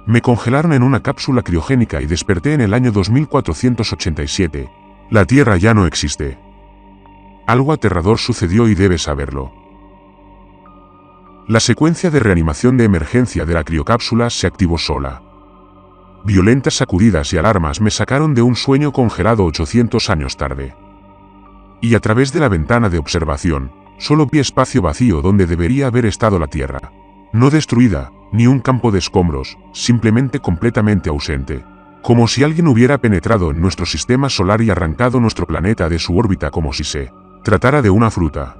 Me congelaron en una cápsula criogénica y desperté en el año 2487. La Tierra ya no existe. Algo aterrador sucedió y debes saberlo. La secuencia de reanimación de emergencia de la criocápsula se activó sola. Violentas sacudidas y alarmas me sacaron de un sueño congelado 800 años tarde. Y a través de la ventana de observación, solo vi espacio vacío donde debería haber estado la Tierra. No destruida, ni un campo de escombros, simplemente completamente ausente. Como si alguien hubiera penetrado en nuestro sistema solar y arrancado nuestro planeta de su órbita como si se tratara de una fruta.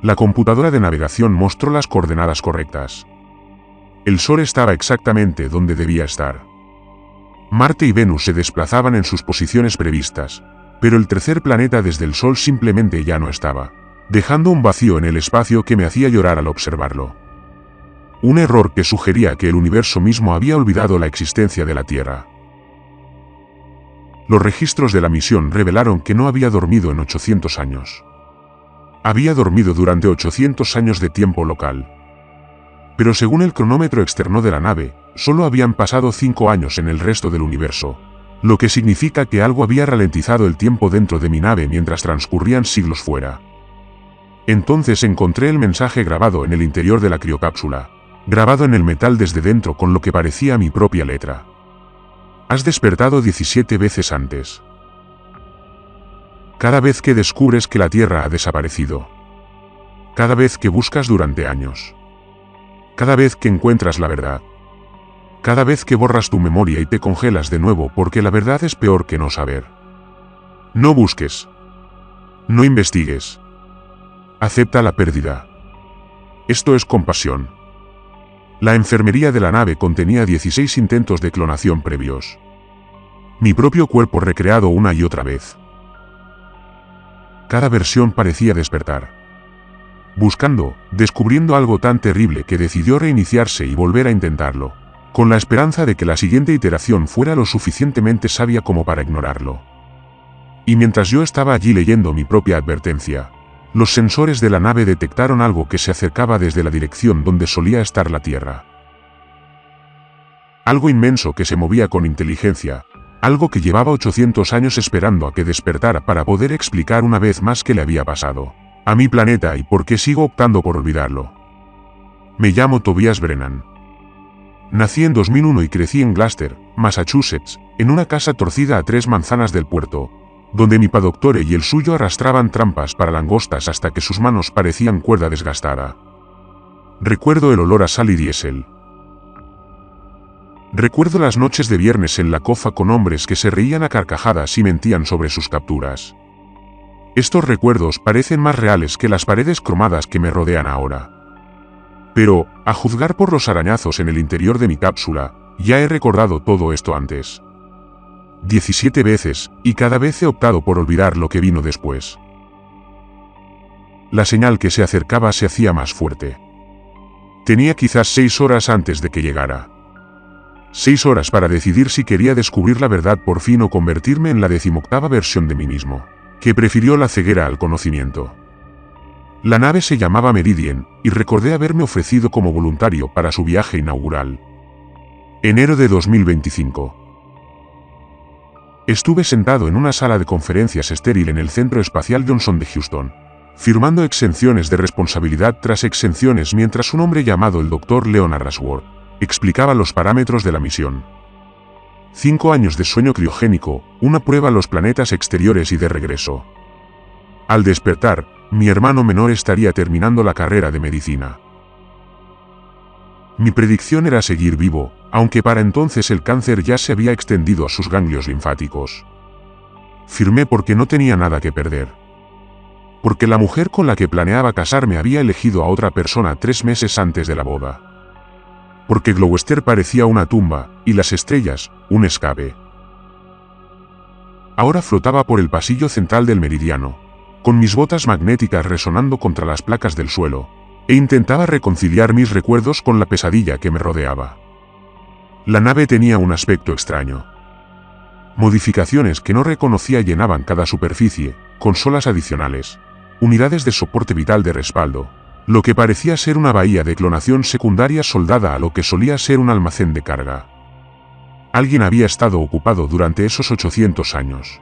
La computadora de navegación mostró las coordenadas correctas. El Sol estaba exactamente donde debía estar. Marte y Venus se desplazaban en sus posiciones previstas, pero el tercer planeta desde el Sol simplemente ya no estaba, dejando un vacío en el espacio que me hacía llorar al observarlo. Un error que sugería que el universo mismo había olvidado la existencia de la Tierra. Los registros de la misión revelaron que no había dormido en 800 años. Había dormido durante 800 años de tiempo local. Pero según el cronómetro externo de la nave, solo habían pasado 5 años en el resto del universo, lo que significa que algo había ralentizado el tiempo dentro de mi nave mientras transcurrían siglos fuera. Entonces encontré el mensaje grabado en el interior de la criocápsula, grabado en el metal desde dentro con lo que parecía mi propia letra. Has despertado 17 veces antes. Cada vez que descubres que la Tierra ha desaparecido. Cada vez que buscas durante años. Cada vez que encuentras la verdad. Cada vez que borras tu memoria y te congelas de nuevo porque la verdad es peor que no saber. No busques. No investigues. Acepta la pérdida. Esto es compasión. La enfermería de la nave contenía 16 intentos de clonación previos. Mi propio cuerpo recreado una y otra vez. Cada versión parecía despertar. Buscando, descubriendo algo tan terrible que decidió reiniciarse y volver a intentarlo, con la esperanza de que la siguiente iteración fuera lo suficientemente sabia como para ignorarlo. Y mientras yo estaba allí leyendo mi propia advertencia, los sensores de la nave detectaron algo que se acercaba desde la dirección donde solía estar la Tierra. Algo inmenso que se movía con inteligencia, algo que llevaba 800 años esperando a que despertara para poder explicar una vez más qué le había pasado a mi planeta y por qué sigo optando por olvidarlo. Me llamo Tobias Brennan. Nací en 2001 y crecí en Gloucester, Massachusetts, en una casa torcida a 3 manzanas del puerto, donde mi padoctore y el suyo arrastraban trampas para langostas hasta que sus manos parecían cuerda desgastada. Recuerdo el olor a sal y diésel. Recuerdo las noches de viernes en la cofa con hombres que se reían a carcajadas y mentían sobre sus capturas. Estos recuerdos parecen más reales que las paredes cromadas que me rodean ahora. Pero, a juzgar por los arañazos en el interior de mi cápsula, ya he recordado todo esto antes. 17 veces, y cada vez he optado por olvidar lo que vino después. La señal que se acercaba se hacía más fuerte. Tenía quizás 6 horas antes de que llegara. 6 horas para decidir si quería descubrir la verdad por fin o convertirme en la 18ª versión de mí mismo, que prefirió la ceguera al conocimiento. La nave se llamaba Meridian, y recordé haberme ofrecido como voluntario para su viaje inaugural. Enero de 2025. Estuve sentado en una sala de conferencias estéril en el Centro Espacial Johnson de Houston, firmando exenciones de responsabilidad tras exenciones mientras un hombre llamado el Dr. Leonard Ashworth explicaba los parámetros de la misión. 5 años de sueño criogénico, una prueba a los planetas exteriores y de regreso. Al despertar, mi hermano menor estaría terminando la carrera de medicina. Mi predicción era seguir vivo, aunque para entonces el cáncer ya se había extendido a sus ganglios linfáticos. Firmé porque no tenía nada que perder. Porque la mujer con la que planeaba casarme había elegido a otra persona 3 meses antes de la boda. Porque Gloucester parecía una tumba, y las estrellas, un escape. Ahora flotaba por el pasillo central del meridiano, con mis botas magnéticas resonando contra las placas del suelo, e intentaba reconciliar mis recuerdos con la pesadilla que me rodeaba. La nave tenía un aspecto extraño. Modificaciones que no reconocía llenaban cada superficie, consolas adicionales, unidades de soporte vital de respaldo, Lo que parecía ser una bahía de clonación secundaria soldada a lo que solía ser un almacén de carga. Alguien había estado ocupado durante esos 800 años.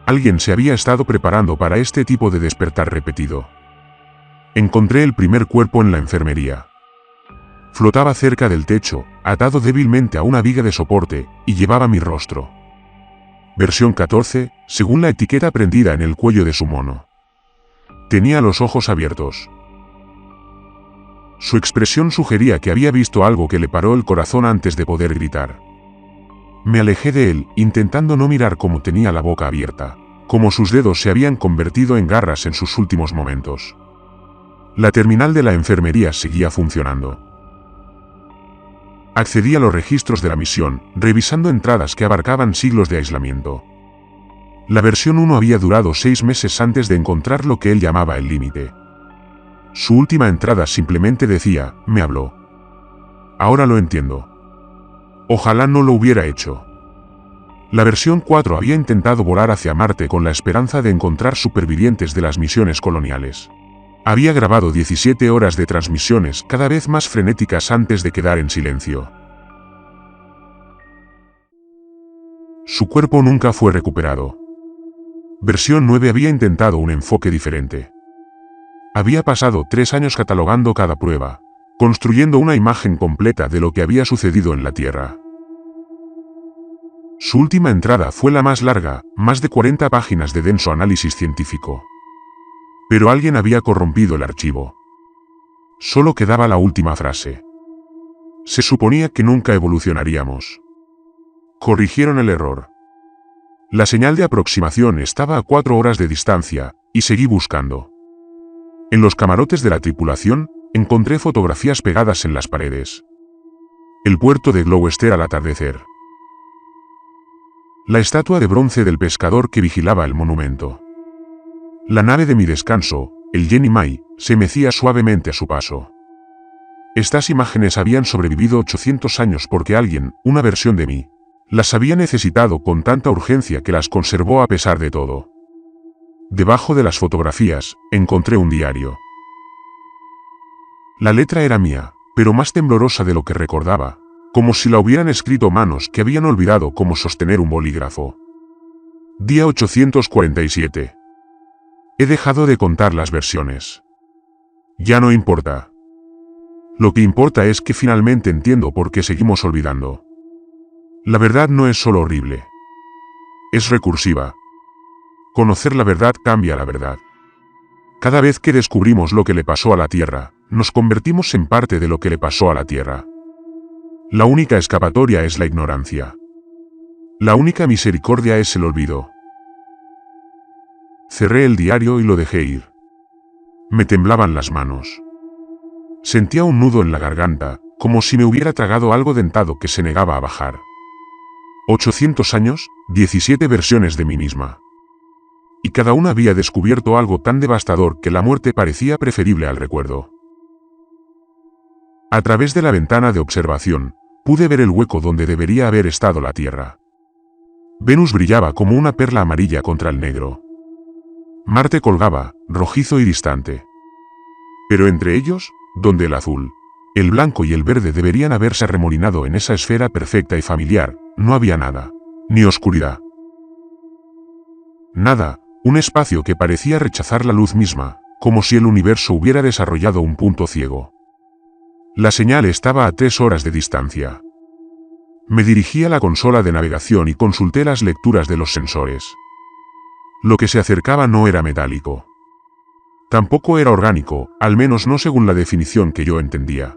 Alguien se había estado preparando para este tipo de despertar repetido. Encontré el primer cuerpo en la enfermería. Flotaba cerca del techo, atado débilmente a una viga de soporte, y llevaba mi rostro. Versión 14, según la etiqueta prendida en el cuello de su mono. Tenía los ojos abiertos. Su expresión sugería que había visto algo que le paró el corazón antes de poder gritar. Me alejé de él, intentando no mirar cómo tenía la boca abierta, como sus dedos se habían convertido en garras en sus últimos momentos. La terminal de la enfermería seguía funcionando. Accedí a los registros de la misión, revisando entradas que abarcaban siglos de aislamiento. La versión 1 había durado 6 meses antes de encontrar lo que él llamaba el límite. Su última entrada simplemente decía, me habló. Ahora lo entiendo. Ojalá no lo hubiera hecho. La versión 4 había intentado volar hacia Marte con la esperanza de encontrar supervivientes de las misiones coloniales. Había grabado 17 horas de transmisiones cada vez más frenéticas antes de quedar en silencio. Su cuerpo nunca fue recuperado. Versión 9 había intentado un enfoque diferente. Había pasado 3 años catalogando cada prueba, construyendo una imagen completa de lo que había sucedido en la Tierra. Su última entrada fue la más larga, más de 40 páginas de denso análisis científico. Pero alguien había corrompido el archivo. Solo quedaba la última frase. Se suponía que nunca evolucionaríamos. Corrigieron el error. La señal de aproximación estaba a 4 horas de distancia, y seguí buscando. En los camarotes de la tripulación, encontré fotografías pegadas en las paredes. El puerto de Gloucester al atardecer. La estatua de bronce del pescador que vigilaba el monumento. La nave de mi descanso, el Jenny May, se mecía suavemente a su paso. Estas imágenes habían sobrevivido 800 años porque alguien, una versión de mí, las había necesitado con tanta urgencia que las conservó a pesar de todo. Debajo de las fotografías, encontré un diario. La letra era mía, pero más temblorosa de lo que recordaba, como si la hubieran escrito manos que habían olvidado cómo sostener un bolígrafo. Día 847. He dejado de contar las versiones. Ya no importa. Lo que importa es que finalmente entiendo por qué seguimos olvidando. La verdad no es solo horrible. Es recursiva. Conocer la verdad cambia la verdad. Cada vez que descubrimos lo que le pasó a la Tierra, nos convertimos en parte de lo que le pasó a la Tierra. La única escapatoria es la ignorancia. La única misericordia es el olvido. Cerré el diario y lo dejé ir. Me temblaban las manos. Sentía un nudo en la garganta, como si me hubiera tragado algo dentado que se negaba a bajar. 800 años, 17 versiones de mí misma. Y cada una había descubierto algo tan devastador que la muerte parecía preferible al recuerdo. A través de la ventana de observación, pude ver el hueco donde debería haber estado la Tierra. Venus brillaba como una perla amarilla contra el negro. Marte colgaba, rojizo y distante. Pero entre ellos, donde el azul, el blanco y el verde deberían haberse arremolinado en esa esfera perfecta y familiar, no había nada, ni oscuridad. Nada, un espacio que parecía rechazar la luz misma, como si el universo hubiera desarrollado un punto ciego. La señal estaba a 3 horas de distancia. Me dirigí a la consola de navegación y consulté las lecturas de los sensores. Lo que se acercaba no era metálico. Tampoco era orgánico, al menos no según la definición que yo entendía.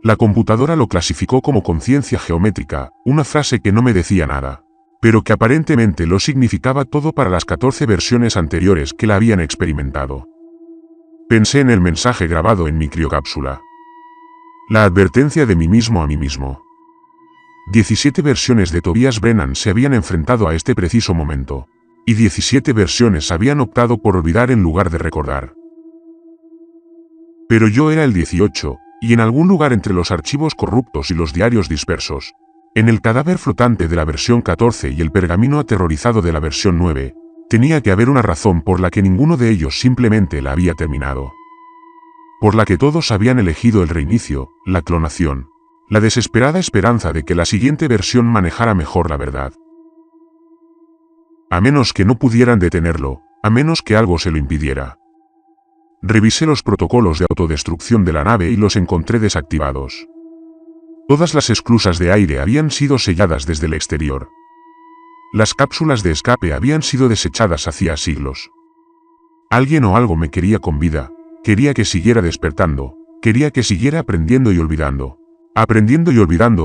La computadora lo clasificó como conciencia geométrica, una frase que no me decía nada, pero que aparentemente lo significaba todo para las 14 versiones anteriores que la habían experimentado. Pensé en el mensaje grabado en mi criocápsula. La advertencia de mí mismo a mí mismo. 17 versiones de Tobias Brennan se habían enfrentado a este preciso momento, y 17 versiones habían optado por olvidar en lugar de recordar. Pero yo era el 18, y en algún lugar entre los archivos corruptos y los diarios dispersos, en el cadáver flotante de la versión 14 y el pergamino aterrorizado de la versión 9, Tenía que haber una razón por la que ninguno de ellos simplemente la había terminado. Por la que todos habían elegido el reinicio, la clonación, la desesperada esperanza de que la siguiente versión manejara mejor la verdad. A menos que no pudieran detenerlo, a menos que algo se lo impidiera. Revisé los protocolos de autodestrucción de la nave y los encontré desactivados. Todas las esclusas de aire habían sido selladas desde el exterior. Las cápsulas de escape habían sido desechadas hacía siglos. Alguien o algo me quería con vida, quería que siguiera despertando, quería que siguiera aprendiendo y olvidando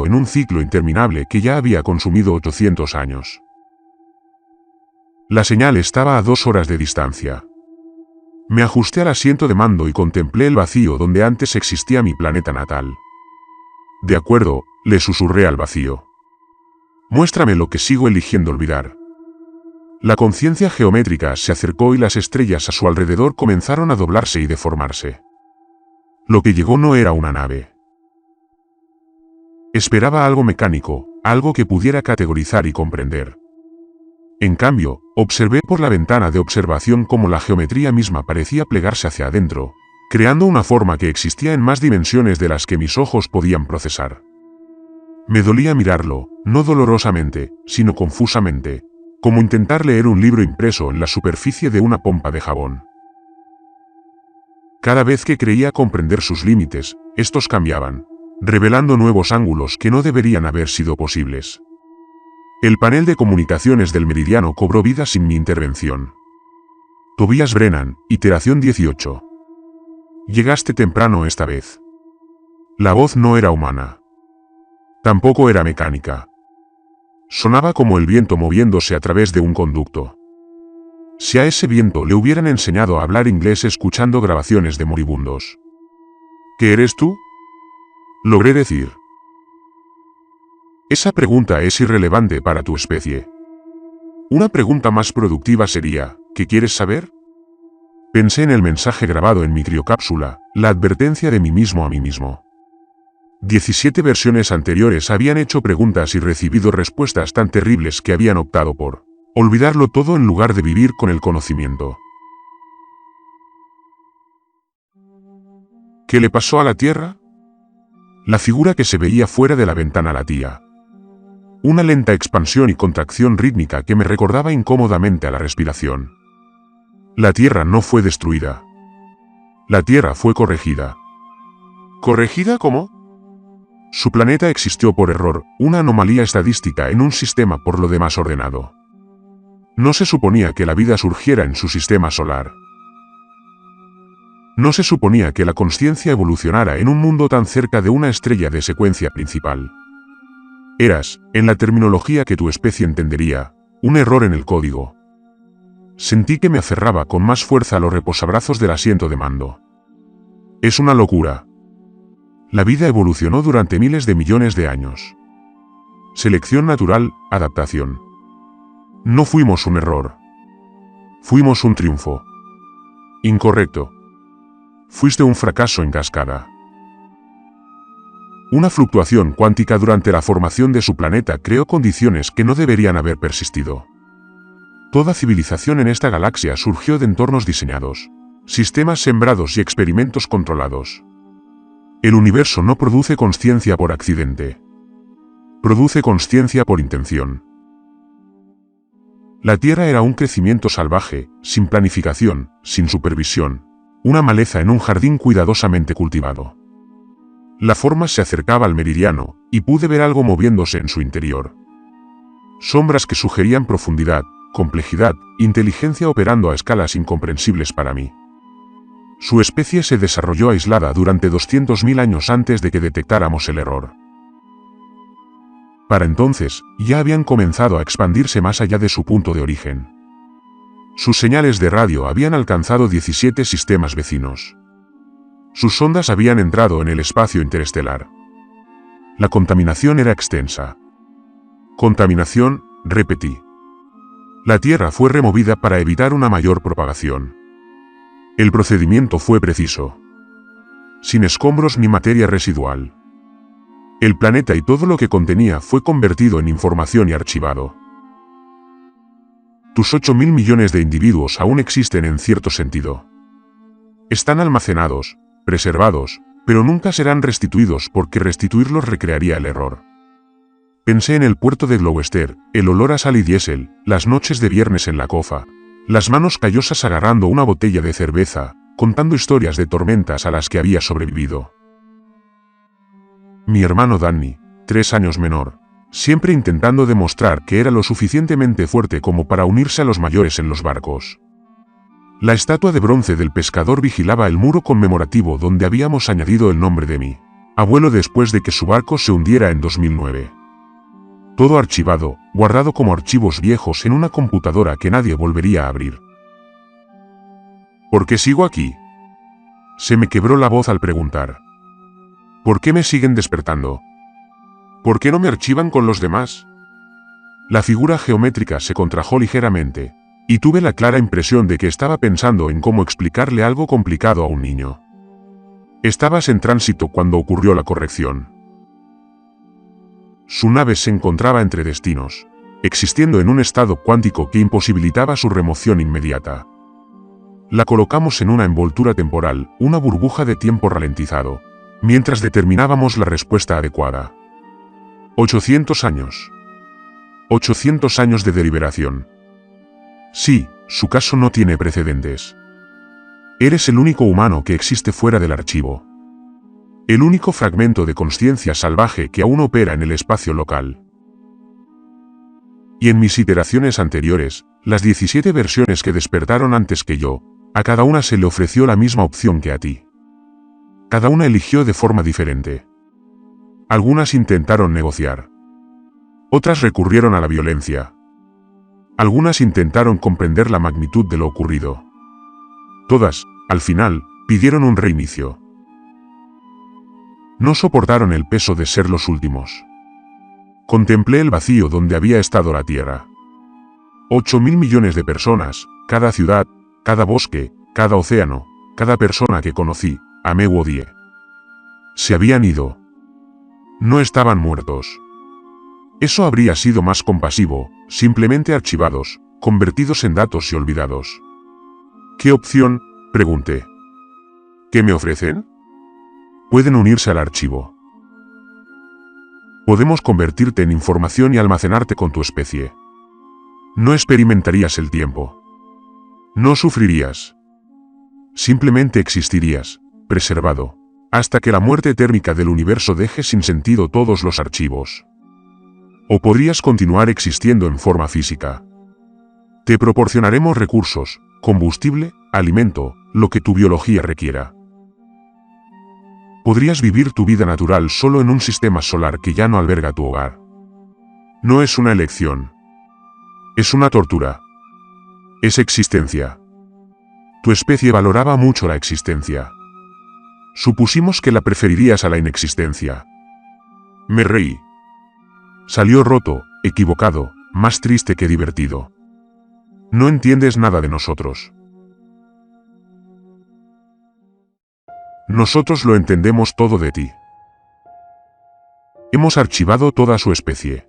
en un ciclo interminable que ya había consumido 800 años. La señal estaba a 2 horas de distancia. Me ajusté al asiento de mando y contemplé el vacío donde antes existía mi planeta natal. De acuerdo, le susurré al vacío. Muéstrame lo que sigo eligiendo olvidar. La conciencia geométrica se acercó y las estrellas a su alrededor comenzaron a doblarse y deformarse. Lo que llegó no era una nave. Esperaba algo mecánico, algo que pudiera categorizar y comprender. En cambio, observé por la ventana de observación cómo la geometría misma parecía plegarse hacia adentro, creando una forma que existía en más dimensiones de las que mis ojos podían procesar. Me dolía mirarlo, no dolorosamente, sino confusamente, como intentar leer un libro impreso en la superficie de una pompa de jabón. Cada vez que creía comprender sus límites, estos cambiaban, revelando nuevos ángulos que no deberían haber sido posibles. El panel de comunicaciones del meridiano cobró vida sin mi intervención. Tobias Brennan, iteración 18. Llegaste temprano esta vez. La voz no era humana. Tampoco era mecánica. Sonaba como el viento moviéndose a través de un conducto. Si a ese viento le hubieran enseñado a hablar inglés escuchando grabaciones de moribundos. ¿Qué eres tú? Logré decir. Esa pregunta es irrelevante para tu especie. Una pregunta más productiva sería, ¿qué quieres saber? Pensé en el mensaje grabado en mi criocápsula, la advertencia de mí mismo a mí mismo. 17 versiones anteriores habían hecho preguntas y recibido respuestas tan terribles que habían optado por olvidarlo todo en lugar de vivir con el conocimiento. ¿Qué le pasó a la Tierra? La figura que se veía fuera de la ventana latía. Una lenta expansión y contracción rítmica que me recordaba incómodamente a la respiración. La Tierra no fue destruida. La Tierra fue corregida. ¿Corregida cómo? Su planeta existió por error, una anomalía estadística en un sistema por lo demás ordenado. No se suponía que la vida surgiera en su sistema solar. No se suponía que la consciencia evolucionara en un mundo tan cerca de una estrella de secuencia principal. Eras, en la terminología que tu especie entendería, un error en el código. Sentí que me aferraba con más fuerza a los reposabrazos del asiento de mando. Es una locura. La vida evolucionó durante miles de millones de años. Selección natural, adaptación. No fuimos un error. Fuimos un triunfo. Incorrecto. Fuiste un fracaso en cascada. Una fluctuación cuántica durante la formación de su planeta creó condiciones que no deberían haber persistido. Toda civilización en esta galaxia surgió de entornos diseñados, sistemas sembrados y experimentos controlados. El universo no produce consciencia por accidente. Produce consciencia por intención. La Tierra era un crecimiento salvaje, sin planificación, sin supervisión, una maleza en un jardín cuidadosamente cultivado. La forma se acercaba al meridiano, y pude ver algo moviéndose en su interior. Sombras que sugerían profundidad, complejidad, inteligencia operando a escalas incomprensibles para mí. Su especie se desarrolló aislada durante 200.000 años antes de que detectáramos el error. Para entonces, ya habían comenzado a expandirse más allá de su punto de origen. Sus señales de radio habían alcanzado 17 sistemas vecinos. Sus ondas habían entrado en el espacio interestelar. La contaminación era extensa. Contaminación, repetí. La Tierra fue removida para evitar una mayor propagación. El procedimiento fue preciso. Sin escombros ni materia residual. El planeta y todo lo que contenía fue convertido en información y archivado. Tus 8.000 millones de individuos aún existen en cierto sentido. Están almacenados, preservados, pero nunca serán restituidos porque restituirlos recrearía el error. Pensé en el puerto de Gloucester, el olor a sal y diésel, las noches de viernes en la cofa, las manos callosas agarrando una botella de cerveza, contando historias de tormentas a las que había sobrevivido. Mi hermano Danny, 3 años menor, siempre intentando demostrar que era lo suficientemente fuerte como para unirse a los mayores en los barcos. La estatua de bronce del pescador vigilaba el muro conmemorativo donde habíamos añadido el nombre de mi abuelo después de que su barco se hundiera en 2009. Todo archivado, guardado como archivos viejos en una computadora que nadie volvería a abrir. ¿Por qué sigo aquí? Se me quebró la voz al preguntar. ¿Por qué me siguen despertando? ¿Por qué no me archivan con los demás? La figura geométrica se contrajo ligeramente, y tuve la clara impresión de que estaba pensando en cómo explicarle algo complicado a un niño. Estabas en tránsito cuando ocurrió la corrección. Su nave se encontraba entre destinos, existiendo en un estado cuántico que imposibilitaba su remoción inmediata. La colocamos en una envoltura temporal, una burbuja de tiempo ralentizado, mientras determinábamos la respuesta adecuada. 800 años. 800 años de deliberación. Sí, su caso no tiene precedentes. Eres el único humano que existe fuera del archivo. El único fragmento de conciencia salvaje que aún opera en el espacio local. Y en mis iteraciones anteriores, las 17 versiones que despertaron antes que yo, a cada una se le ofreció la misma opción que a ti. Cada una eligió de forma diferente. Algunas intentaron negociar. Otras recurrieron a la violencia. Algunas intentaron comprender la magnitud de lo ocurrido. Todas, al final, pidieron un reinicio. No soportaron el peso de ser los últimos. Contemplé el vacío donde había estado la Tierra. 8.000 millones de personas, cada ciudad, cada bosque, cada océano, cada persona que conocí, amé u odié. Se habían ido. No estaban muertos. Eso habría sido más compasivo, simplemente archivados, convertidos en datos y olvidados. ¿Qué opción? Pregunté. ¿Qué me ofrecen? Pueden unirse al archivo. Podemos convertirte en información y almacenarte con tu especie. No experimentarías el tiempo. No sufrirías. Simplemente existirías, preservado, hasta que la muerte térmica del universo deje sin sentido todos los archivos. O podrías continuar existiendo en forma física. Te proporcionaremos recursos, combustible, alimento, lo que tu biología requiera. Podrías vivir tu vida natural solo en un sistema solar que ya no alberga tu hogar. No es una elección. Es una tortura. Es existencia. Tu especie valoraba mucho la existencia. Supusimos que la preferirías a la inexistencia. Me reí. Salió roto, equivocado, más triste que divertido. No entiendes nada de nosotros. Nosotros lo entendemos todo de ti. Hemos archivado toda su especie.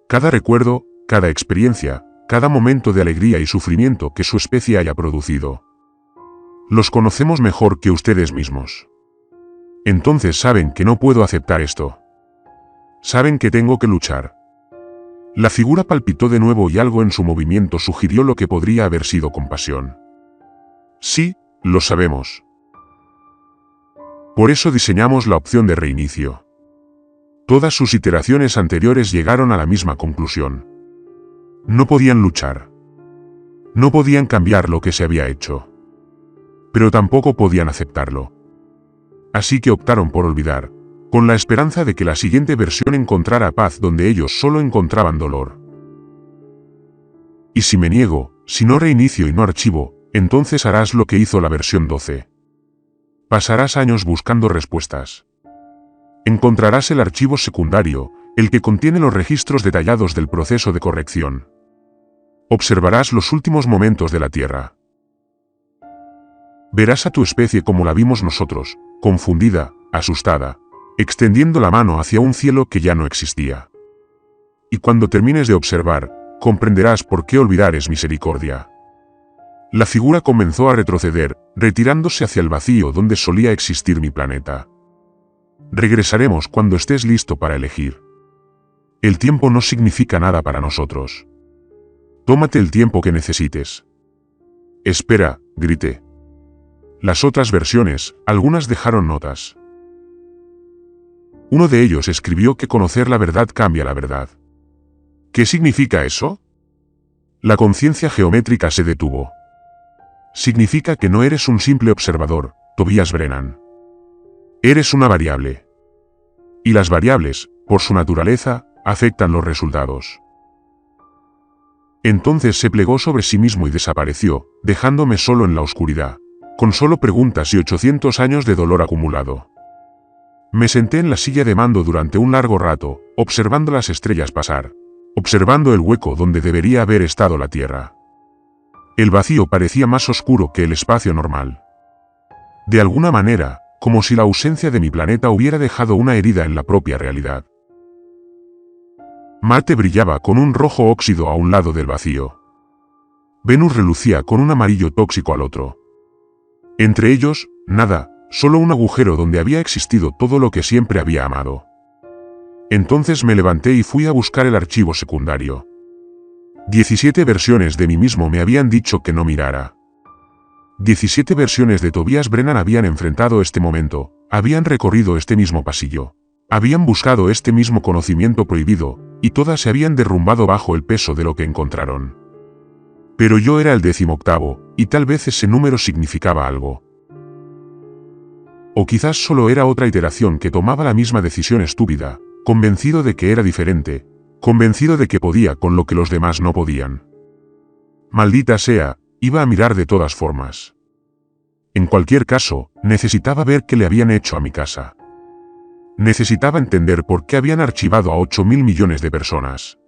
Cada recuerdo, cada experiencia, cada momento de alegría y sufrimiento que su especie haya producido. Los conocemos mejor que ustedes mismos. Entonces saben que no puedo aceptar esto. Saben que tengo que luchar. La figura palpitó de nuevo y algo en su movimiento sugirió lo que podría haber sido compasión. Sí, lo sabemos. Por eso diseñamos la opción de reinicio. Todas sus iteraciones anteriores llegaron a la misma conclusión. No podían luchar. No podían cambiar lo que se había hecho. Pero tampoco podían aceptarlo. Así que optaron por olvidar, con la esperanza de que la siguiente versión encontrara paz donde ellos solo encontraban dolor. Y si me niego, si no reinicio y no archivo, entonces harás lo que hizo la versión 12. Pasarás años buscando respuestas. Encontrarás el archivo secundario, el que contiene los registros detallados del proceso de corrección. Observarás los últimos momentos de la Tierra. Verás a tu especie como la vimos nosotros, confundida, asustada, extendiendo la mano hacia un cielo que ya no existía. Y cuando termines de observar, comprenderás por qué olvidar es misericordia. La figura comenzó a retroceder, retirándose hacia el vacío donde solía existir mi planeta. Regresaremos cuando estés listo para elegir. El tiempo no significa nada para nosotros. Tómate el tiempo que necesites. Espera, grité. Las otras versiones, algunas dejaron notas. Uno de ellos escribió que conocer la verdad cambia la verdad. ¿Qué significa eso? La conciencia geométrica se detuvo. Significa que no eres un simple observador, Tobias Brennan. Eres una variable. Y las variables, por su naturaleza, afectan los resultados. Entonces se plegó sobre sí mismo y desapareció, dejándome solo en la oscuridad, con solo preguntas y 800 años de dolor acumulado. Me senté en la silla de mando durante un largo rato, observando las estrellas pasar, observando el hueco donde debería haber estado la Tierra. El vacío parecía más oscuro que el espacio normal. De alguna manera, como si la ausencia de mi planeta hubiera dejado una herida en la propia realidad. Marte brillaba con un rojo óxido a un lado del vacío. Venus relucía con un amarillo tóxico al otro. Entre ellos, nada, solo un agujero donde había existido todo lo que siempre había amado. Entonces me levanté y fui a buscar el archivo secundario. 17 versiones de mí mismo me habían dicho que no mirara. 17 versiones de Tobias Brennan habían enfrentado este momento, habían recorrido este mismo pasillo, habían buscado este mismo conocimiento prohibido, y todas se habían derrumbado bajo el peso de lo que encontraron. Pero yo era el 18º, y tal vez ese número significaba algo. O quizás solo era otra iteración que tomaba la misma decisión estúpida, convencido de que era diferente, convencido de que podía con lo que los demás no podían. Maldita sea, iba a mirar de todas formas. En cualquier caso, necesitaba ver qué le habían hecho a mi casa. Necesitaba entender por qué habían archivado a 8.000 millones de personas.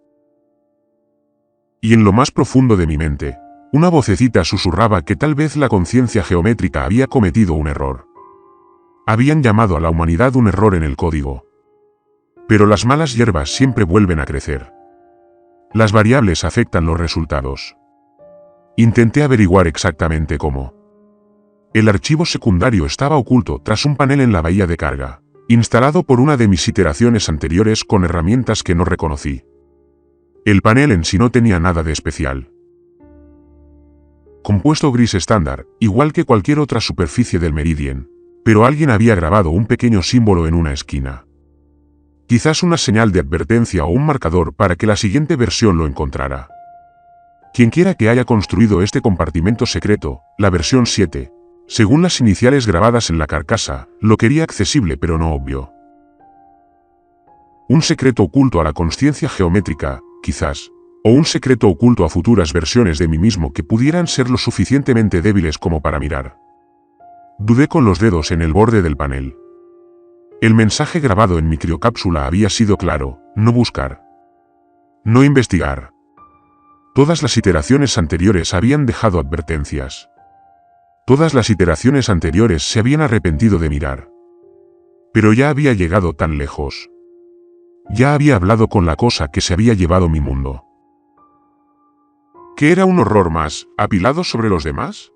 Y en lo más profundo de mi mente, una vocecita susurraba que tal vez la conciencia geométrica había cometido un error. Habían llamado a la humanidad un error en el código. Pero las malas hierbas siempre vuelven a crecer. Las variables afectan los resultados. Intenté averiguar exactamente cómo. El archivo secundario estaba oculto tras un panel en la bahía de carga, instalado por una de mis iteraciones anteriores con herramientas que no reconocí. El panel en sí no tenía nada de especial. Compuesto gris estándar, igual que cualquier otra superficie del Meridian, pero alguien había grabado un pequeño símbolo en una esquina. Quizás una señal de advertencia o un marcador para que la siguiente versión lo encontrara. Quienquiera que haya construido este compartimento secreto, la versión 7, según las iniciales grabadas en la carcasa, lo quería accesible pero no obvio. Un secreto oculto a la consciencia geométrica, quizás, o un secreto oculto a futuras versiones de mí mismo que pudieran ser lo suficientemente débiles como para mirar. Dudé con los dedos en el borde del panel. El mensaje grabado en mi criocápsula había sido claro: no buscar. No investigar. Todas las iteraciones anteriores habían dejado advertencias. Todas las iteraciones anteriores se habían arrepentido de mirar. Pero ya había llegado tan lejos. Ya había hablado con la cosa que se había llevado mi mundo. ¿Qué era un horror más, apilado sobre los demás?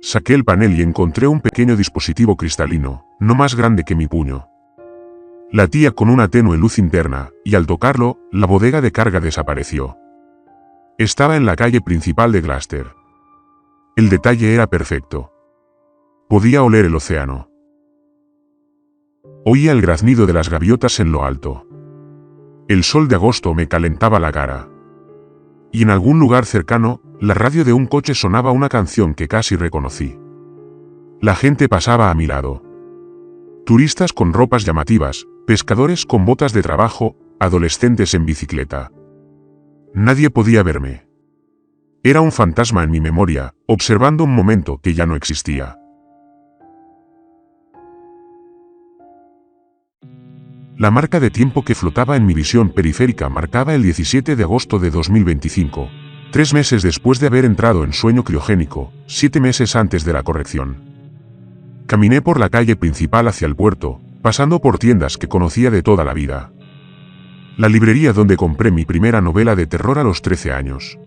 Saqué el panel y encontré un pequeño dispositivo cristalino, no más grande que mi puño. Latía con una tenue luz interna, y al tocarlo, la bodega de carga desapareció. Estaba en la calle principal de Gloucester. El detalle era perfecto. Podía oler el océano. Oía el graznido de las gaviotas en lo alto. El sol de agosto me calentaba la cara. Y en algún lugar cercano, la radio de un coche sonaba una canción que casi reconocí. La gente pasaba a mi lado. Turistas con ropas llamativas, pescadores con botas de trabajo, adolescentes en bicicleta. Nadie podía verme. Era un fantasma en mi memoria, observando un momento que ya no existía. La marca de tiempo que flotaba en mi visión periférica marcaba el 17 de agosto de 2025, 3 meses después de haber entrado en sueño criogénico, 7 meses antes de la corrección. Caminé por la calle principal hacia el puerto, pasando por tiendas que conocía de toda la vida. La librería donde compré mi primera novela de terror a los 13 años.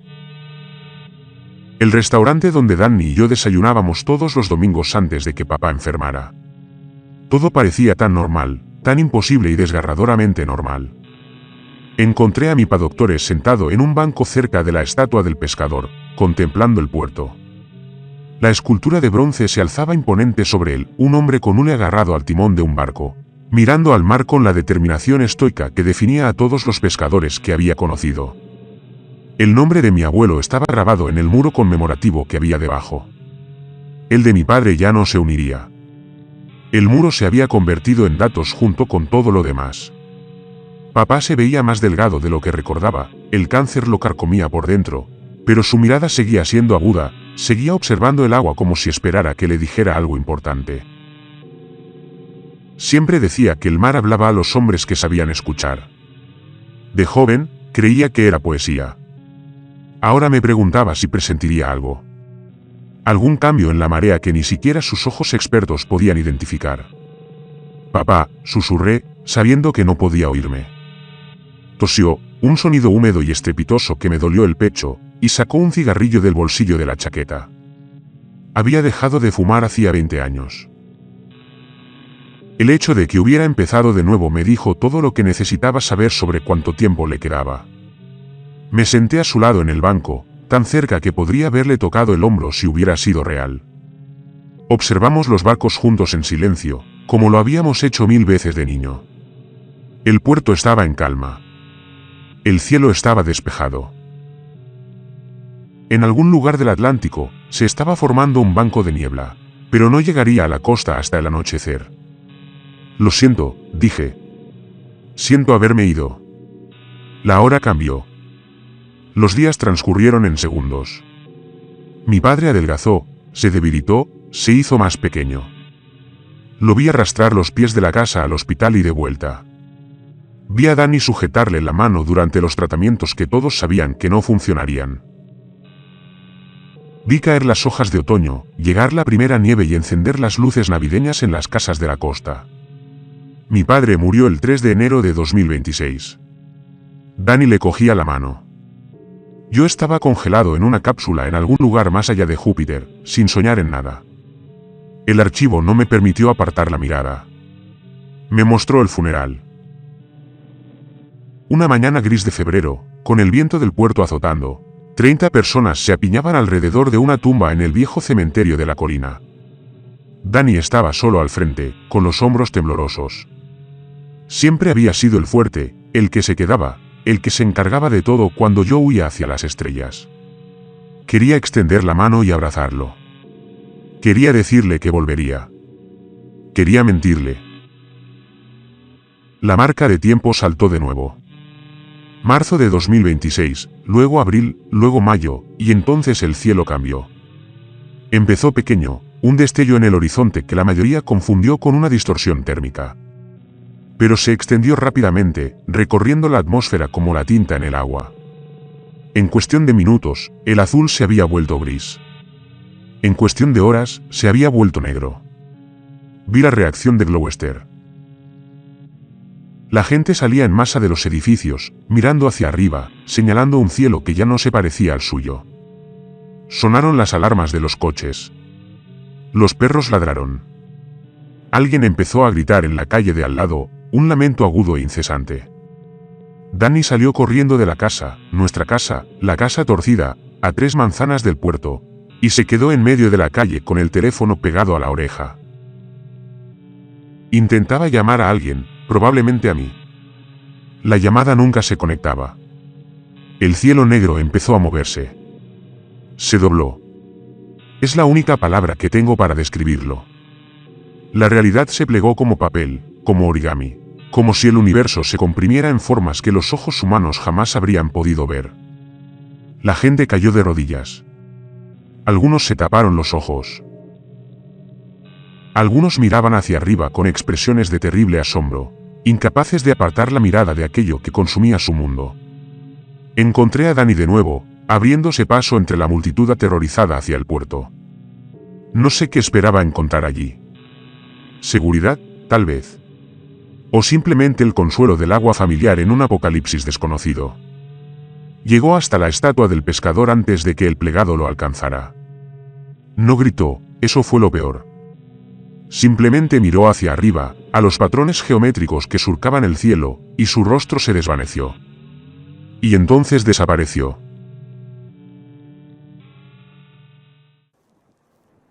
El restaurante donde Danny y yo desayunábamos todos los domingos antes de que papá enfermara. Todo parecía tan normal, tan imposible y desgarradoramente normal. Encontré a mi padre sentado en un banco cerca de la estatua del pescador, contemplando el puerto. La escultura de bronce se alzaba imponente sobre él, un hombre con hule agarrado al timón de un barco, mirando al mar con la determinación estoica que definía a todos los pescadores que había conocido. El nombre de mi abuelo estaba grabado en el muro conmemorativo que había debajo. El de mi padre ya no se uniría. El muro se había convertido en datos junto con todo lo demás. Papá se veía más delgado de lo que recordaba, el cáncer lo carcomía por dentro, pero su mirada seguía siendo aguda, seguía observando el agua como si esperara que le dijera algo importante. Siempre decía que el mar hablaba a los hombres que sabían escuchar. De joven, creía que era poesía. Ahora me preguntaba si presentiría algo. Algún cambio en la marea que ni siquiera sus ojos expertos podían identificar. Papá, susurré, sabiendo que no podía oírme. Tosió, un sonido húmedo y estrepitoso que me dolió el pecho, y sacó un cigarrillo del bolsillo de la chaqueta. Había dejado de fumar hacía 20 años. El hecho de que hubiera empezado de nuevo me dijo todo lo que necesitaba saber sobre cuánto tiempo le quedaba. Me senté a su lado en el banco, tan cerca que podría haberle tocado el hombro si hubiera sido real. Observamos los barcos juntos en silencio, como lo habíamos hecho 1000 veces de niño. El puerto estaba en calma. El cielo estaba despejado. En algún lugar del Atlántico, se estaba formando un banco de niebla, pero no llegaría a la costa hasta el anochecer. Lo siento, dije. Siento haberme ido. La hora cambió. Los días transcurrieron en segundos. Mi padre adelgazó, se debilitó, se hizo más pequeño. Lo vi arrastrar los pies de la casa al hospital y de vuelta. Vi a Danny sujetarle la mano durante los tratamientos que todos sabían que no funcionarían. Vi caer las hojas de otoño, llegar la primera nieve y encender las luces navideñas en las casas de la costa. Mi padre murió el 3 de enero de 2026. Danny le cogía la mano. Yo estaba congelado en una cápsula en algún lugar más allá de Júpiter, sin soñar en nada. El archivo no me permitió apartar la mirada. Me mostró el funeral. Una mañana gris de febrero, con el viento del puerto azotando, 30 personas se apiñaban alrededor de una tumba en el viejo cementerio de la colina. Danny estaba solo al frente, con los hombros temblorosos. Siempre había sido el fuerte, el que se quedaba, el que se encargaba de todo cuando yo huía hacia las estrellas. Quería extender la mano y abrazarlo. Quería decirle que volvería. Quería mentirle. La marca de tiempo saltó de nuevo. Marzo de 2026, luego abril, luego mayo, y entonces el cielo cambió. Empezó pequeño, un destello en el horizonte que la mayoría confundió con una distorsión térmica. Pero se extendió rápidamente, recorriendo la atmósfera como la tinta en el agua. En cuestión de minutos, el azul se había vuelto gris. En cuestión de horas, se había vuelto negro. Vi la reacción de Gloucester. La gente salía en masa de los edificios, mirando hacia arriba, señalando un cielo que ya no se parecía al suyo. Sonaron las alarmas de los coches. Los perros ladraron. Alguien empezó a gritar en la calle de al lado, un lamento agudo e incesante. Danny salió corriendo de la casa, nuestra casa, la casa torcida, a 3 manzanas del puerto, y se quedó en medio de la calle con el teléfono pegado a la oreja. Intentaba llamar a alguien, probablemente a mí. La llamada nunca se conectaba. El cielo negro empezó a moverse. Se dobló. Es la única palabra que tengo para describirlo. La realidad se plegó como papel, como origami, como si el universo se comprimiera en formas que los ojos humanos jamás habrían podido ver. La gente cayó de rodillas. Algunos se taparon los ojos. Algunos miraban hacia arriba con expresiones de terrible asombro, incapaces de apartar la mirada de aquello que consumía su mundo. Encontré a Danny de nuevo, abriéndose paso entre la multitud aterrorizada hacia el puerto. No sé qué esperaba encontrar allí. Seguridad, tal vez. o simplemente el consuelo del agua familiar en un apocalipsis desconocido. Llegó hasta la estatua del pescador antes de que el plegado lo alcanzara. No gritó, eso fue lo peor. Simplemente miró hacia arriba, a los patrones geométricos que surcaban el cielo, y su rostro se desvaneció. Y entonces desapareció.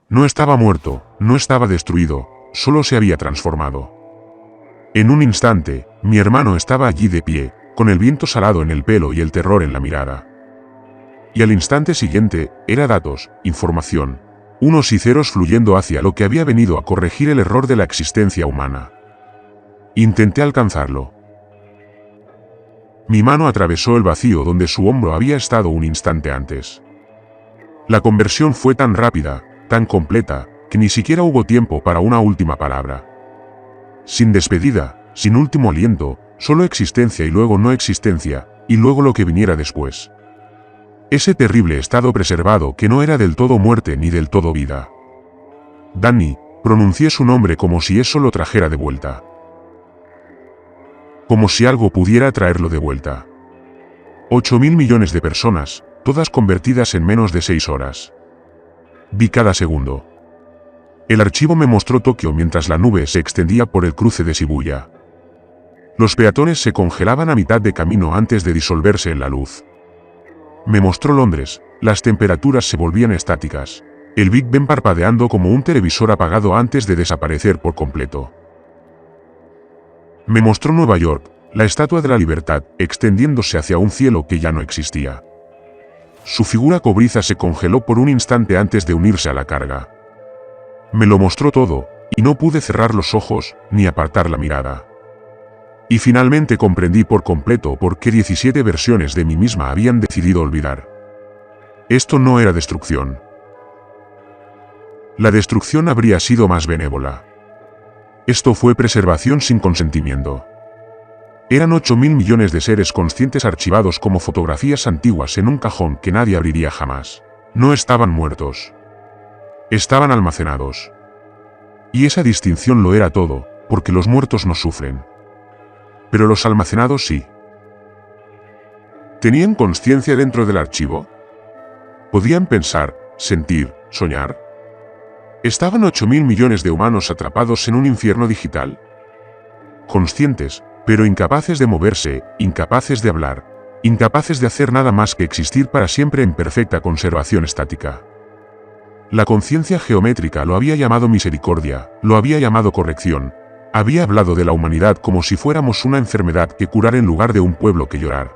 No estaba muerto, no estaba destruido, solo se había transformado. En un instante, mi hermano estaba allí de pie, con el viento salado en el pelo y el terror en la mirada. Y al instante siguiente, era datos, información, unos y ceros fluyendo hacia lo que había venido a corregir el error de la existencia humana. Intenté alcanzarlo. Mi mano atravesó el vacío donde su hombro había estado un instante antes. La conversión fue tan rápida, tan completa, que ni siquiera hubo tiempo para una última palabra. Sin despedida, sin último aliento, solo existencia y luego no existencia, y luego lo que viniera después. Ese terrible estado preservado que no era del todo muerte ni del todo vida. Danny, pronuncié su nombre como si eso lo trajera de vuelta. Como si algo pudiera traerlo de vuelta. 8.000 millones de personas, todas convertidas en menos de 6 horas. Vi cada segundo. El archivo me mostró Tokio mientras la nube se extendía por el cruce de Shibuya. Los peatones se congelaban a mitad de camino antes de disolverse en la luz. Me mostró Londres, las temperaturas se volvían estáticas, el Big Ben parpadeando como un televisor apagado antes de desaparecer por completo. Me mostró Nueva York, la Estatua de la Libertad, extendiéndose hacia un cielo que ya no existía. Su figura cobriza se congeló por un instante antes de unirse a la carga. Me lo mostró todo, y no pude cerrar los ojos, ni apartar la mirada. Y finalmente comprendí por completo por qué 17 versiones de mí misma habían decidido olvidar. Esto no era destrucción. La destrucción habría sido más benévola. Esto fue preservación sin consentimiento. Eran 8.000 millones de seres conscientes archivados como fotografías antiguas en un cajón que nadie abriría jamás. No estaban muertos. Estaban almacenados. Y esa distinción lo era todo, porque los muertos no sufren. Pero los almacenados sí. ¿Tenían conciencia dentro del archivo? ¿Podían pensar, sentir, soñar? ¿Estaban 8.000 millones de humanos atrapados en un infierno digital? Conscientes, pero incapaces de moverse, incapaces de hablar, incapaces de hacer nada más que existir para siempre en perfecta conservación estática. La conciencia geométrica lo había llamado misericordia, lo había llamado corrección. Había hablado de la humanidad como si fuéramos una enfermedad que curar en lugar de un pueblo que llorar.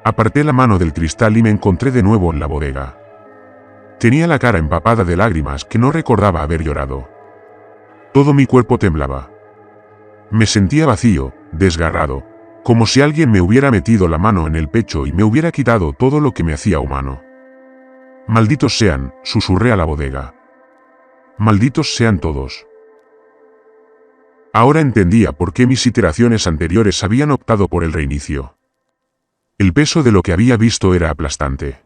Aparté la mano del cristal y me encontré de nuevo en la bodega. Tenía la cara empapada de lágrimas que no recordaba haber llorado. Todo mi cuerpo temblaba. Me sentía vacío, desgarrado, como si alguien me hubiera metido la mano en el pecho y me hubiera quitado todo lo que me hacía humano. Malditos sean, susurré a la bodega. Malditos sean todos. Ahora entendía por qué mis iteraciones anteriores habían optado por el reinicio. El peso de lo que había visto era aplastante.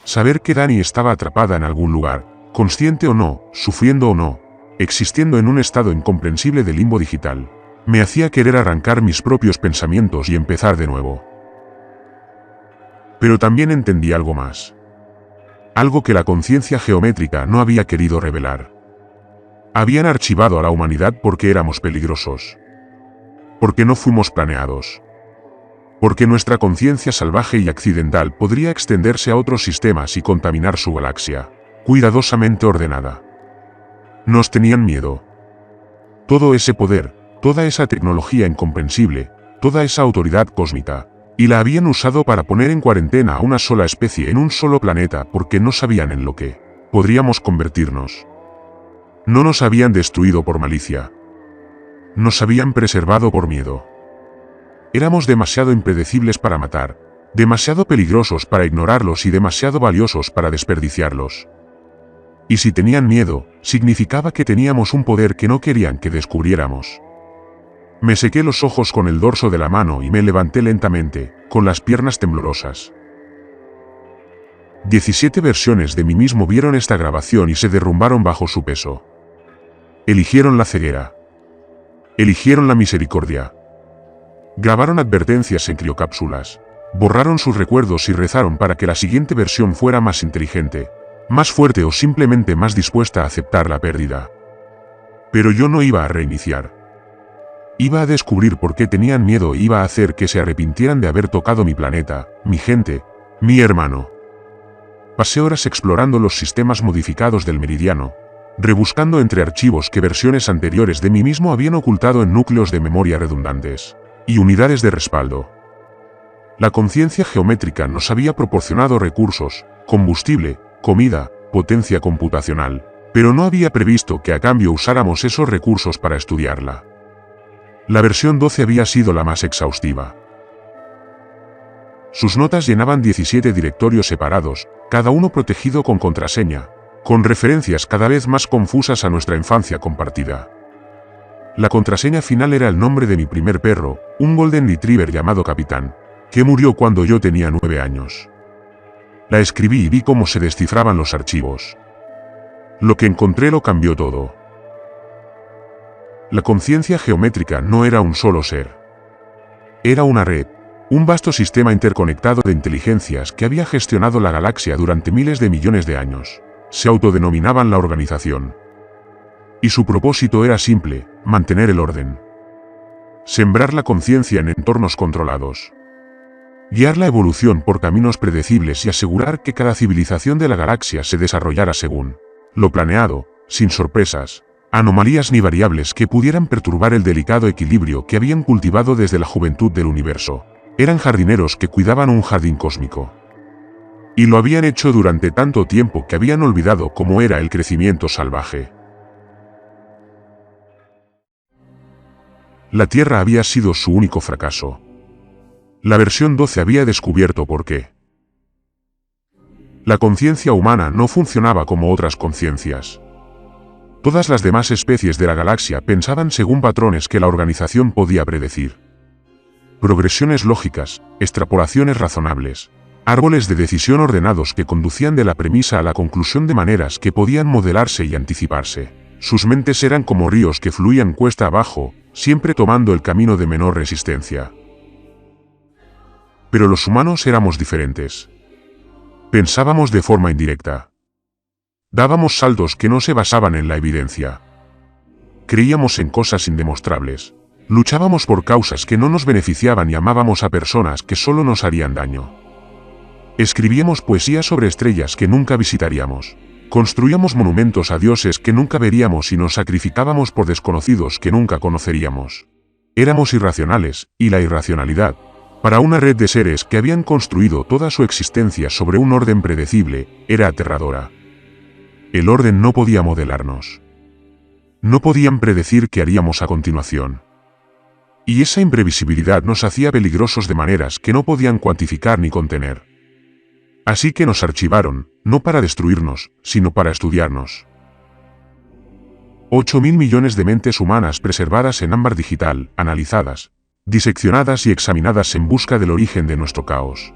Saber que Danny estaba atrapada en algún lugar, consciente o no, sufriendo o no, existiendo en un estado incomprensible de limbo digital, me hacía querer arrancar mis propios pensamientos y empezar de nuevo. Pero también entendí algo más. Algo que la conciencia geométrica no había querido revelar. Habían archivado a la humanidad porque éramos peligrosos. Porque no fuimos planeados. Porque nuestra conciencia salvaje y accidental podría extenderse a otros sistemas y contaminar su galaxia, cuidadosamente ordenada. Nos tenían miedo. Todo ese poder, toda esa tecnología incomprensible, toda esa autoridad cósmica, y la habían usado para poner en cuarentena a una sola especie en un solo planeta porque no sabían en lo que podríamos convertirnos. No nos habían destruido por malicia. Nos habían preservado por miedo. Éramos demasiado impredecibles para matar, demasiado peligrosos para ignorarlos y demasiado valiosos para desperdiciarlos. Y si tenían miedo, significaba que teníamos un poder que no querían que descubriéramos. Me sequé los ojos con el dorso de la mano y me levanté lentamente, con las piernas temblorosas. 17 versiones de mí mismo vieron esta grabación y se derrumbaron bajo su peso. Eligieron la ceguera. Eligieron la misericordia. Grabaron advertencias en criocápsulas. Borraron sus recuerdos y rezaron para que la siguiente versión fuera más inteligente, más fuerte o simplemente más dispuesta a aceptar la pérdida. Pero yo no iba a reiniciar. Iba a descubrir por qué tenían miedo e iba a hacer que se arrepintieran de haber tocado mi planeta, mi gente, mi hermano. Pasé horas explorando los sistemas modificados del meridiano, rebuscando entre archivos que versiones anteriores de mí mismo habían ocultado en núcleos de memoria redundantes y unidades de respaldo. La conciencia geométrica nos había proporcionado recursos, combustible, comida, potencia computacional, pero no había previsto que a cambio usáramos esos recursos para estudiarla. La versión 12 había sido la más exhaustiva. Sus notas llenaban 17 directorios separados, cada uno protegido con contraseña, con referencias cada vez más confusas a nuestra infancia compartida. La contraseña final era el nombre de mi primer perro, un Golden Retriever llamado Capitán, que murió cuando yo tenía 9 años. La escribí y vi cómo se descifraban los archivos. Lo que encontré lo cambió todo. La conciencia geométrica no era un solo ser. Era una red, un vasto sistema interconectado de inteligencias que había gestionado la galaxia durante miles de millones de años. Se autodenominaban la organización. Y su propósito era simple: mantener el orden. Sembrar la conciencia en entornos controlados. Guiar la evolución por caminos predecibles y asegurar que cada civilización de la galaxia se desarrollara según lo planeado, sin sorpresas, anomalías ni variables que pudieran perturbar el delicado equilibrio que habían cultivado desde la juventud del universo. Eran jardineros que cuidaban un jardín cósmico. Y lo habían hecho durante tanto tiempo que habían olvidado cómo era el crecimiento salvaje. La Tierra había sido su único fracaso. La versión 12 había descubierto por qué. La conciencia humana no funcionaba como otras conciencias. Todas las demás especies de la galaxia pensaban según patrones que la organización podía predecir. Progresiones lógicas, extrapolaciones razonables, árboles de decisión ordenados que conducían de la premisa a la conclusión de maneras que podían modelarse y anticiparse. Sus mentes eran como ríos que fluían cuesta abajo, siempre tomando el camino de menor resistencia. Pero los humanos éramos diferentes. Pensábamos de forma indirecta. Dábamos saltos que no se basaban en la evidencia. Creíamos en cosas indemostrables. Luchábamos por causas que no nos beneficiaban y amábamos a personas que solo nos harían daño. Escribíamos poesía sobre estrellas que nunca visitaríamos. Construíamos monumentos a dioses que nunca veríamos y nos sacrificábamos por desconocidos que nunca conoceríamos. Éramos irracionales, y la irracionalidad, para una red de seres que habían construido toda su existencia sobre un orden predecible, era aterradora. El orden no podía modelarnos. No podían predecir qué haríamos a continuación. Y esa imprevisibilidad nos hacía peligrosos de maneras que no podían cuantificar ni contener. Así que nos archivaron, no para destruirnos, sino para estudiarnos. 8.000 millones de mentes humanas preservadas en ámbar digital, analizadas, diseccionadas y examinadas en busca del origen de nuestro caos.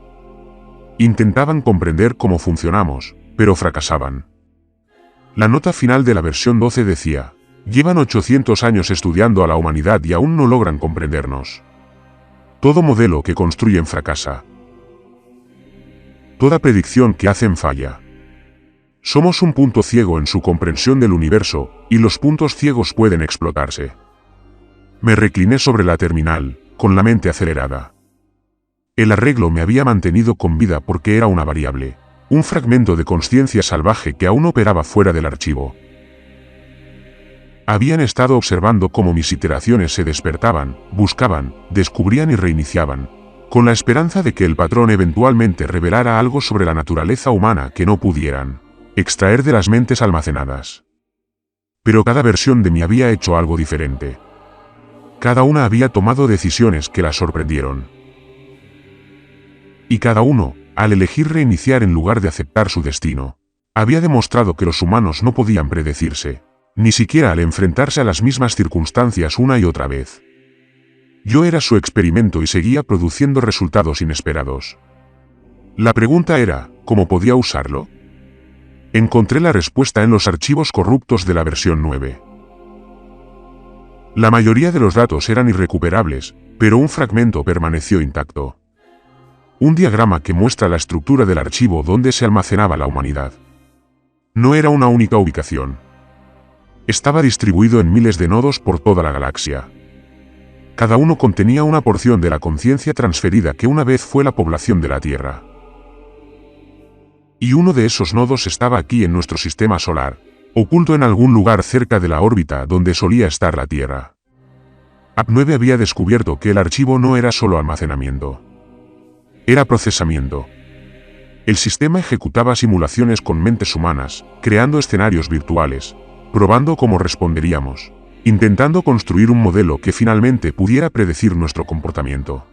Intentaban comprender cómo funcionamos, pero fracasaban. La nota final de la versión 12 decía: llevan 800 años estudiando a la humanidad y aún no logran comprendernos. Todo modelo que construyen fracasa. Toda predicción que hacen falla. Somos un punto ciego en su comprensión del universo, y los puntos ciegos pueden explotarse. Me recliné sobre la terminal, con la mente acelerada. El arreglo me había mantenido con vida porque era una variable, un fragmento de consciencia salvaje que aún operaba fuera del archivo. Habían estado observando cómo mis iteraciones se despertaban, buscaban, descubrían y reiniciaban, con la esperanza de que el patrón eventualmente revelara algo sobre la naturaleza humana que no pudieran extraer de las mentes almacenadas. Pero cada versión de mí había hecho algo diferente. Cada una había tomado decisiones que la sorprendieron. Y cada uno, al elegir reiniciar en lugar de aceptar su destino, había demostrado que los humanos no podían predecirse, ni siquiera al enfrentarse a las mismas circunstancias una y otra vez. Yo era su experimento y seguía produciendo resultados inesperados. La pregunta era, ¿cómo podía usarlo? Encontré la respuesta en los archivos corruptos de la versión 9. La mayoría de los datos eran irrecuperables, pero un fragmento permaneció intacto. Un diagrama que muestra la estructura del archivo donde se almacenaba la humanidad. No era una única ubicación. Estaba distribuido en miles de nodos por toda la galaxia. Cada uno contenía una porción de la conciencia transferida que una vez fue la población de la Tierra. Y uno de esos nodos estaba aquí en nuestro sistema solar, oculto en algún lugar cerca de la órbita donde solía estar la Tierra. AP9 había descubierto que el archivo no era solo almacenamiento. Era procesamiento. El sistema ejecutaba simulaciones con mentes humanas, creando escenarios virtuales, probando cómo responderíamos, intentando construir un modelo que finalmente pudiera predecir nuestro comportamiento.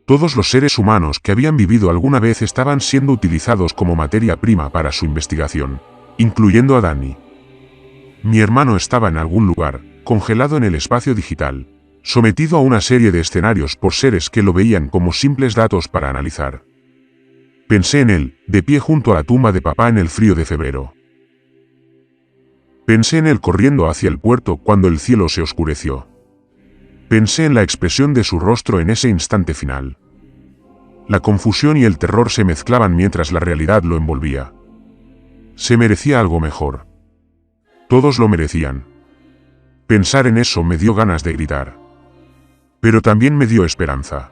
Todos los seres humanos que habían vivido alguna vez estaban siendo utilizados como materia prima para su investigación, incluyendo a Danny. Mi hermano estaba en algún lugar, congelado en el espacio digital, sometido a una serie de escenarios por seres que lo veían como simples datos para analizar. Pensé en él, de pie junto a la tumba de papá en el frío de febrero. Pensé en él corriendo hacia el puerto cuando el cielo se oscureció. Pensé en la expresión de su rostro en ese instante final. La confusión y el terror se mezclaban mientras la realidad lo envolvía. Se merecía algo mejor. Todos lo merecían. Pensar en eso me dio ganas de gritar. Pero también me dio esperanza.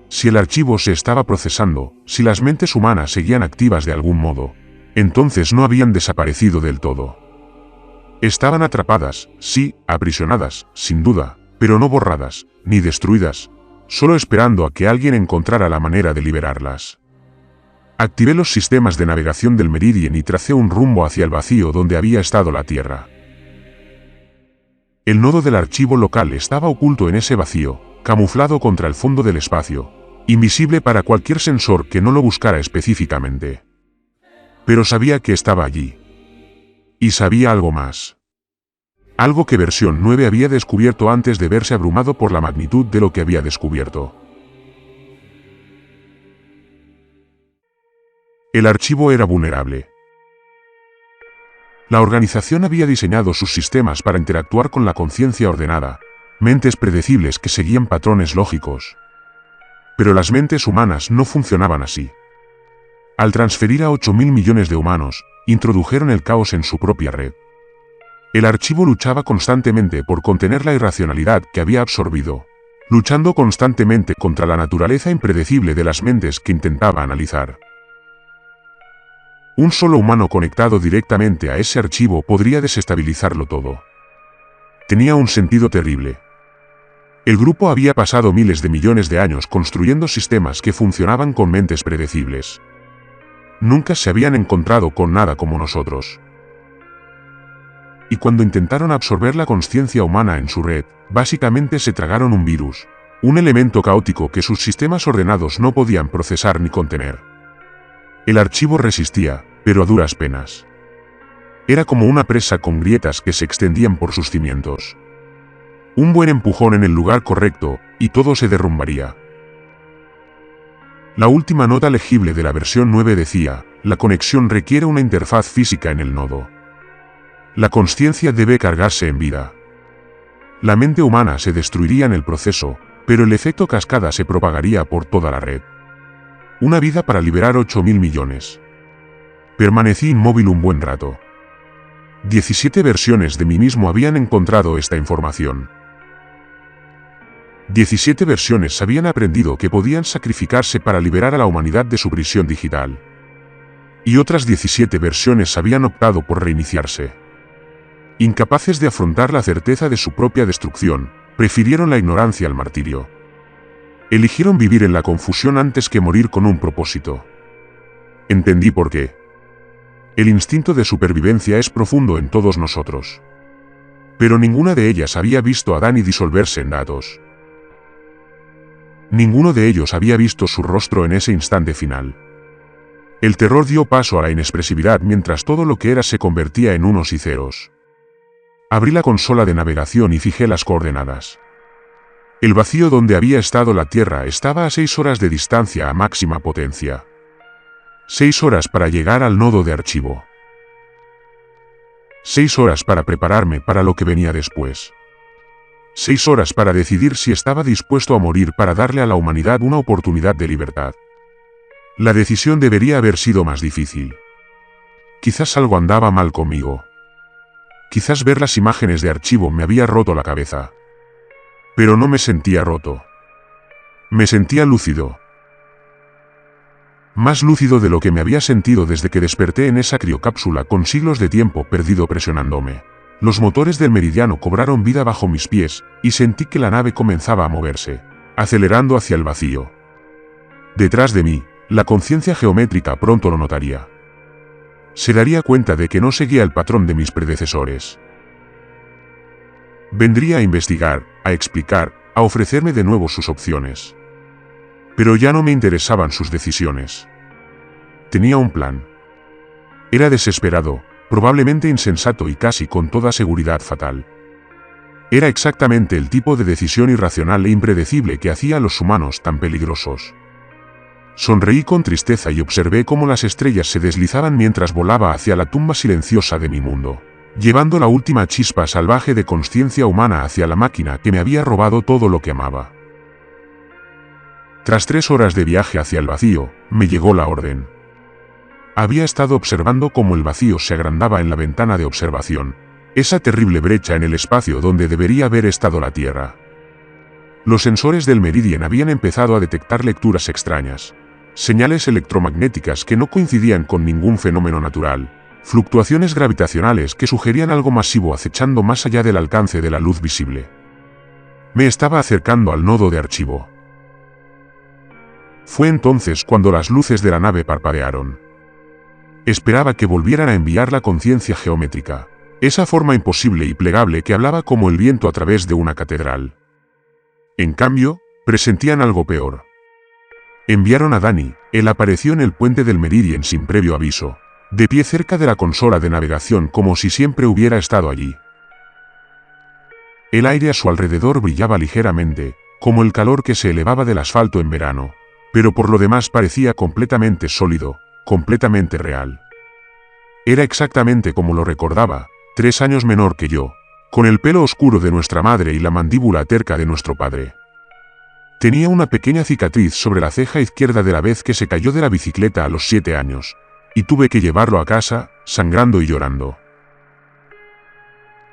Si el archivo se estaba procesando, si las mentes humanas seguían activas de algún modo, entonces no habían desaparecido del todo. Estaban atrapadas, sí, aprisionadas, sin duda, pero no borradas, ni destruidas, solo esperando a que alguien encontrara la manera de liberarlas. Activé los sistemas de navegación del Meridian y tracé un rumbo hacia el vacío donde había estado la Tierra. El nodo del archivo local estaba oculto en ese vacío, camuflado contra el fondo del espacio, invisible para cualquier sensor que no lo buscara específicamente. Pero sabía que estaba allí. Y sabía algo más. Algo que versión 9 había descubierto antes de verse abrumado por la magnitud de lo que había descubierto. El archivo era vulnerable. La organización había diseñado sus sistemas para interactuar con la conciencia ordenada, mentes predecibles que seguían patrones lógicos. Pero las mentes humanas no funcionaban así. Al transferir a 8.000 millones de humanos, introdujeron el caos en su propia red. El archivo luchaba constantemente por contener la irracionalidad que había absorbido, luchando constantemente contra la naturaleza impredecible de las mentes que intentaba analizar. Un solo humano conectado directamente a ese archivo podría desestabilizarlo todo. Tenía un sentido terrible. El grupo había pasado miles de millones de años construyendo sistemas que funcionaban con mentes predecibles. Nunca se habían encontrado con nada como nosotros. Y cuando intentaron absorber la conciencia humana en su red, básicamente se tragaron un virus, un elemento caótico que sus sistemas ordenados no podían procesar ni contener. El archivo resistía, pero a duras penas. Era como una presa con grietas que se extendían por sus cimientos. Un buen empujón en el lugar correcto, y todo se derrumbaría. La última nota legible de la versión 9 decía, la conexión requiere una interfaz física en el nodo. La consciencia debe cargarse en vida. La mente humana se destruiría en el proceso, pero el efecto cascada se propagaría por toda la red. Una vida para liberar 8.000 millones. Permanecí inmóvil un buen rato. 17 versiones de mí mismo habían encontrado esta información. 17 versiones habían aprendido que podían sacrificarse para liberar a la humanidad de su prisión digital. Y otras 17 versiones habían optado por reiniciarse. Incapaces de afrontar la certeza de su propia destrucción, prefirieron la ignorancia al martirio. Eligieron vivir en la confusión antes que morir con un propósito. Entendí por qué. El instinto de supervivencia es profundo en todos nosotros. Pero ninguna de ellas había visto a Danny disolverse en datos. Ninguno de ellos había visto su rostro en ese instante final. El terror dio paso a la inexpresividad mientras todo lo que era se convertía en unos y ceros. Abrí la consola de navegación y fijé las coordenadas. El vacío donde había estado la Tierra estaba a 6 horas de distancia a máxima potencia. 6 horas para llegar al nodo de archivo. 6 horas para prepararme para lo que venía después. 6 horas para decidir si estaba dispuesto a morir para darle a la humanidad una oportunidad de libertad. La decisión debería haber sido más difícil. Quizás algo andaba mal conmigo. Quizás ver las imágenes de archivo me había roto la cabeza. Pero no me sentía roto. Me sentía lúcido. Más lúcido de lo que me había sentido desde que desperté en esa criocápsula con siglos de tiempo perdido presionándome. Los motores del meridiano cobraron vida bajo mis pies, y sentí que la nave comenzaba a moverse, acelerando hacia el vacío. Detrás de mí, la conciencia geométrica pronto lo notaría. Se daría cuenta de que no seguía el patrón de mis predecesores. Vendría a investigar, a explicar, a ofrecerme de nuevo sus opciones. Pero ya no me interesaban sus decisiones. Tenía un plan. Era desesperado, probablemente insensato y casi con toda seguridad fatal. Era exactamente el tipo de decisión irracional e impredecible que hacía a los humanos tan peligrosos. Sonreí con tristeza y observé cómo las estrellas se deslizaban mientras volaba hacia la tumba silenciosa de mi mundo, llevando la última chispa salvaje de consciencia humana hacia la máquina que me había robado todo lo que amaba. Tras 3 horas de viaje hacia el vacío, me llegó la orden. Había estado observando cómo el vacío se agrandaba en la ventana de observación, esa terrible brecha en el espacio donde debería haber estado la Tierra. Los sensores del Meridian habían empezado a detectar lecturas extrañas, señales electromagnéticas que no coincidían con ningún fenómeno natural, fluctuaciones gravitacionales que sugerían algo masivo acechando más allá del alcance de la luz visible. Me estaba acercando al nodo de archivo. Fue entonces cuando las luces de la nave parpadearon. Esperaba que volvieran a enviar la conciencia geométrica, esa forma imposible y plegable que hablaba como el viento a través de una catedral. En cambio, presentían algo peor. Enviaron a Danny. Él apareció en el puente del Meridian sin previo aviso, de pie cerca de la consola de navegación como si siempre hubiera estado allí. El aire a su alrededor brillaba ligeramente, como el calor que se elevaba del asfalto en verano, pero por lo demás parecía completamente sólido, completamente real. Era exactamente como lo recordaba, 3 años menor que yo, con el pelo oscuro de nuestra madre y la mandíbula terca de nuestro padre. Tenía una pequeña cicatriz sobre la ceja izquierda de la vez que se cayó de la bicicleta a los 7 años, y tuve que llevarlo a casa, sangrando y llorando.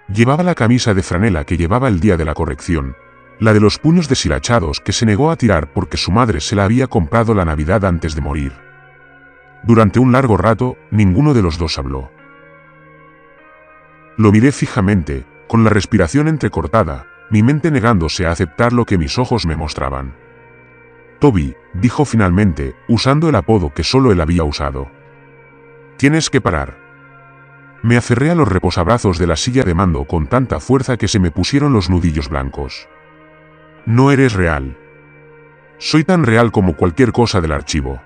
Llevaba la camisa de franela que llevaba el día de la corrección, la de los puños deshilachados que se negó a tirar porque su madre se la había comprado la Navidad antes de morir. Durante un largo rato, ninguno de los dos habló. Lo miré fijamente, con la respiración entrecortada, mi mente negándose a aceptar lo que mis ojos me mostraban. Toby, dijo finalmente, usando el apodo que solo él había usado. Tienes que parar. Me aferré a los reposabrazos de la silla de mando con tanta fuerza que se me pusieron los nudillos blancos. No eres real. Soy tan real como cualquier cosa del archivo.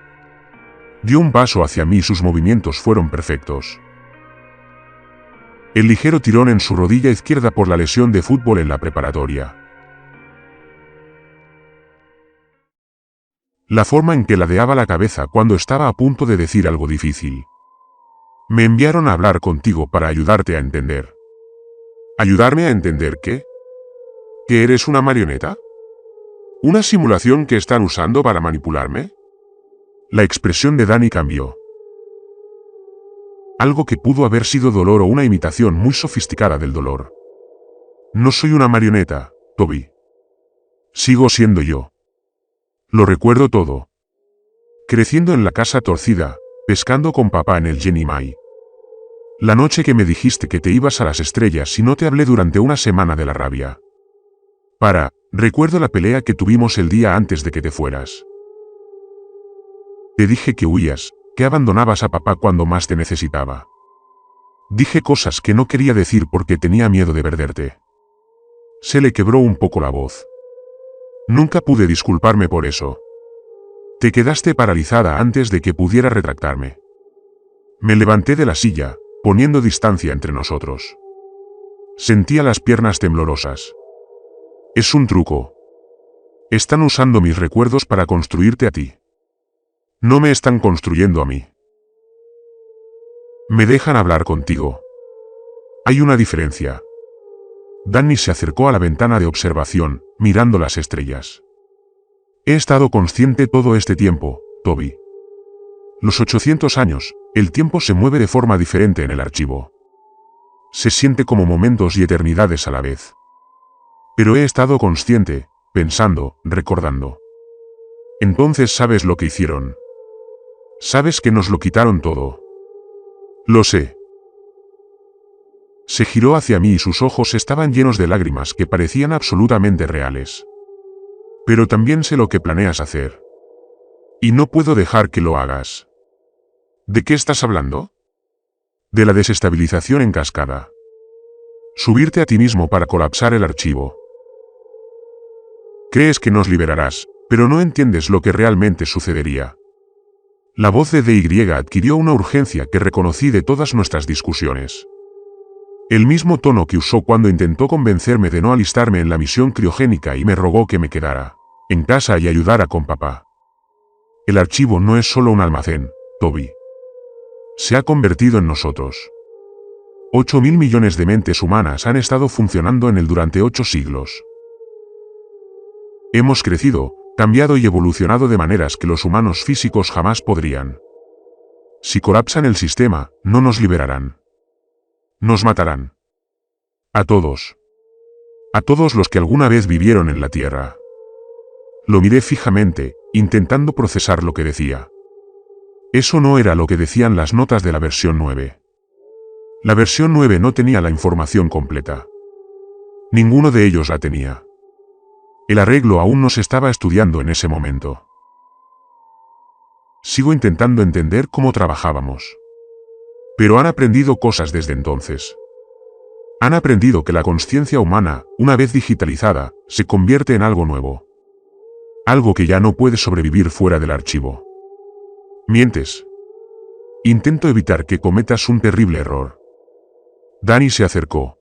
Dio un paso hacia mí y sus movimientos fueron perfectos. El ligero tirón en su rodilla izquierda por la lesión de fútbol en la preparatoria. La forma en que ladeaba la cabeza cuando estaba a punto de decir algo difícil. Me enviaron a hablar contigo para ayudarte a entender. ¿Ayudarme a entender qué? ¿Que eres una marioneta? ¿Una simulación que están usando para manipularme? La expresión de Danny cambió. Algo que pudo haber sido dolor o una imitación muy sofisticada del dolor. No soy una marioneta, Toby. Sigo siendo yo. Lo recuerdo todo. Creciendo en la casa torcida, pescando con papá en el Jenny May. La noche que me dijiste que te ibas a las estrellas y no te hablé durante una semana de la rabia. Recuerdo la pelea que tuvimos el día antes de que te fueras. Te dije que huías, que abandonabas a papá cuando más te necesitaba. Dije cosas que no quería decir porque tenía miedo de perderte. Se le quebró un poco la voz. Nunca pude disculparme por eso. Te quedaste paralizada antes de que pudiera retractarme. Me levanté de la silla, poniendo distancia entre nosotros. Sentía las piernas temblorosas. Es un truco. Están usando mis recuerdos para construirte a ti. No me están construyendo a mí. ¿Me dejan hablar contigo? Hay una diferencia. Danny se acercó a la ventana de observación, mirando las estrellas. He estado consciente todo este tiempo, Toby. Los 800 años, el tiempo se mueve de forma diferente en el archivo. Se siente como momentos y eternidades a la vez. Pero he estado consciente, pensando, recordando. Entonces sabes lo que hicieron. Sabes que nos lo quitaron todo. Lo sé. Se giró hacia mí y sus ojos estaban llenos de lágrimas que parecían absolutamente reales. Pero también sé lo que planeas hacer. Y no puedo dejar que lo hagas. ¿De qué estás hablando? De la desestabilización en cascada. Subirte a ti mismo para colapsar el archivo. Crees que nos liberarás, pero no entiendes lo que realmente sucedería. La voz de DY adquirió una urgencia que reconocí de todas nuestras discusiones. El mismo tono que usó cuando intentó convencerme de no alistarme en la misión criogénica y me rogó que me quedara en casa y ayudara con papá. El archivo no es solo un almacén, Toby. Se ha convertido en nosotros. 8.000 millones de mentes humanas han estado funcionando en él durante 8 siglos. Hemos crecido, cambiado y evolucionado de maneras que los humanos físicos jamás podrían. Si colapsan el sistema, no nos liberarán. Nos matarán. A todos. A todos los que alguna vez vivieron en la Tierra. Lo miré fijamente, intentando procesar lo que decía. Eso no era lo que decían las notas de la versión 9. La versión 9 no tenía la información completa. Ninguno de ellos la tenía. El arreglo aún no se estaba estudiando en ese momento. Sigo intentando entender cómo trabajábamos. Pero han aprendido cosas desde entonces. Han aprendido que la conciencia humana, una vez digitalizada, se convierte en algo nuevo. Algo que ya no puede sobrevivir fuera del archivo. Mientes. Intento evitar que cometas un terrible error. Danny se acercó.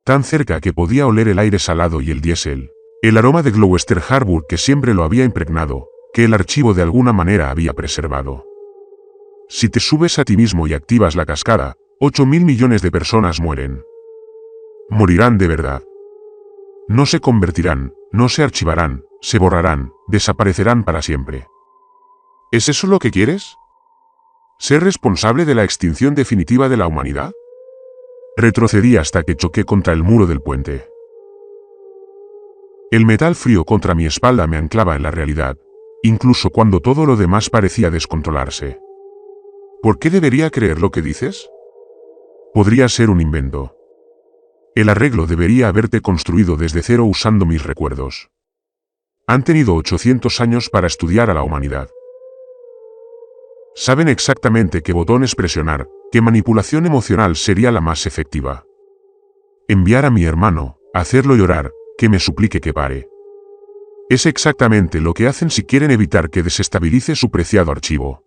Tan cerca que podía oler el aire salado y el diésel, el aroma de Gloucester Harbour que siempre lo había impregnado, que el archivo de alguna manera había preservado. Si te subes a ti mismo y activas la cascada, 8.000 millones de personas mueren. Morirán de verdad. No se convertirán, no se archivarán, se borrarán, desaparecerán para siempre. ¿Es eso lo que quieres? ¿Ser responsable de la extinción definitiva de la humanidad? Retrocedí hasta que choqué contra el muro del puente. El metal frío contra mi espalda me anclaba en la realidad, incluso cuando todo lo demás parecía descontrolarse. ¿Por qué debería creer lo que dices? Podría ser un invento. El arreglo debería haberte construido desde cero usando mis recuerdos. Han tenido 800 años para estudiar a la humanidad. Saben exactamente qué botones presionar, qué manipulación emocional sería la más efectiva. Enviar a mi hermano, hacerlo llorar, que me suplique que pare. Es exactamente lo que hacen si quieren evitar que desestabilice su preciado archivo.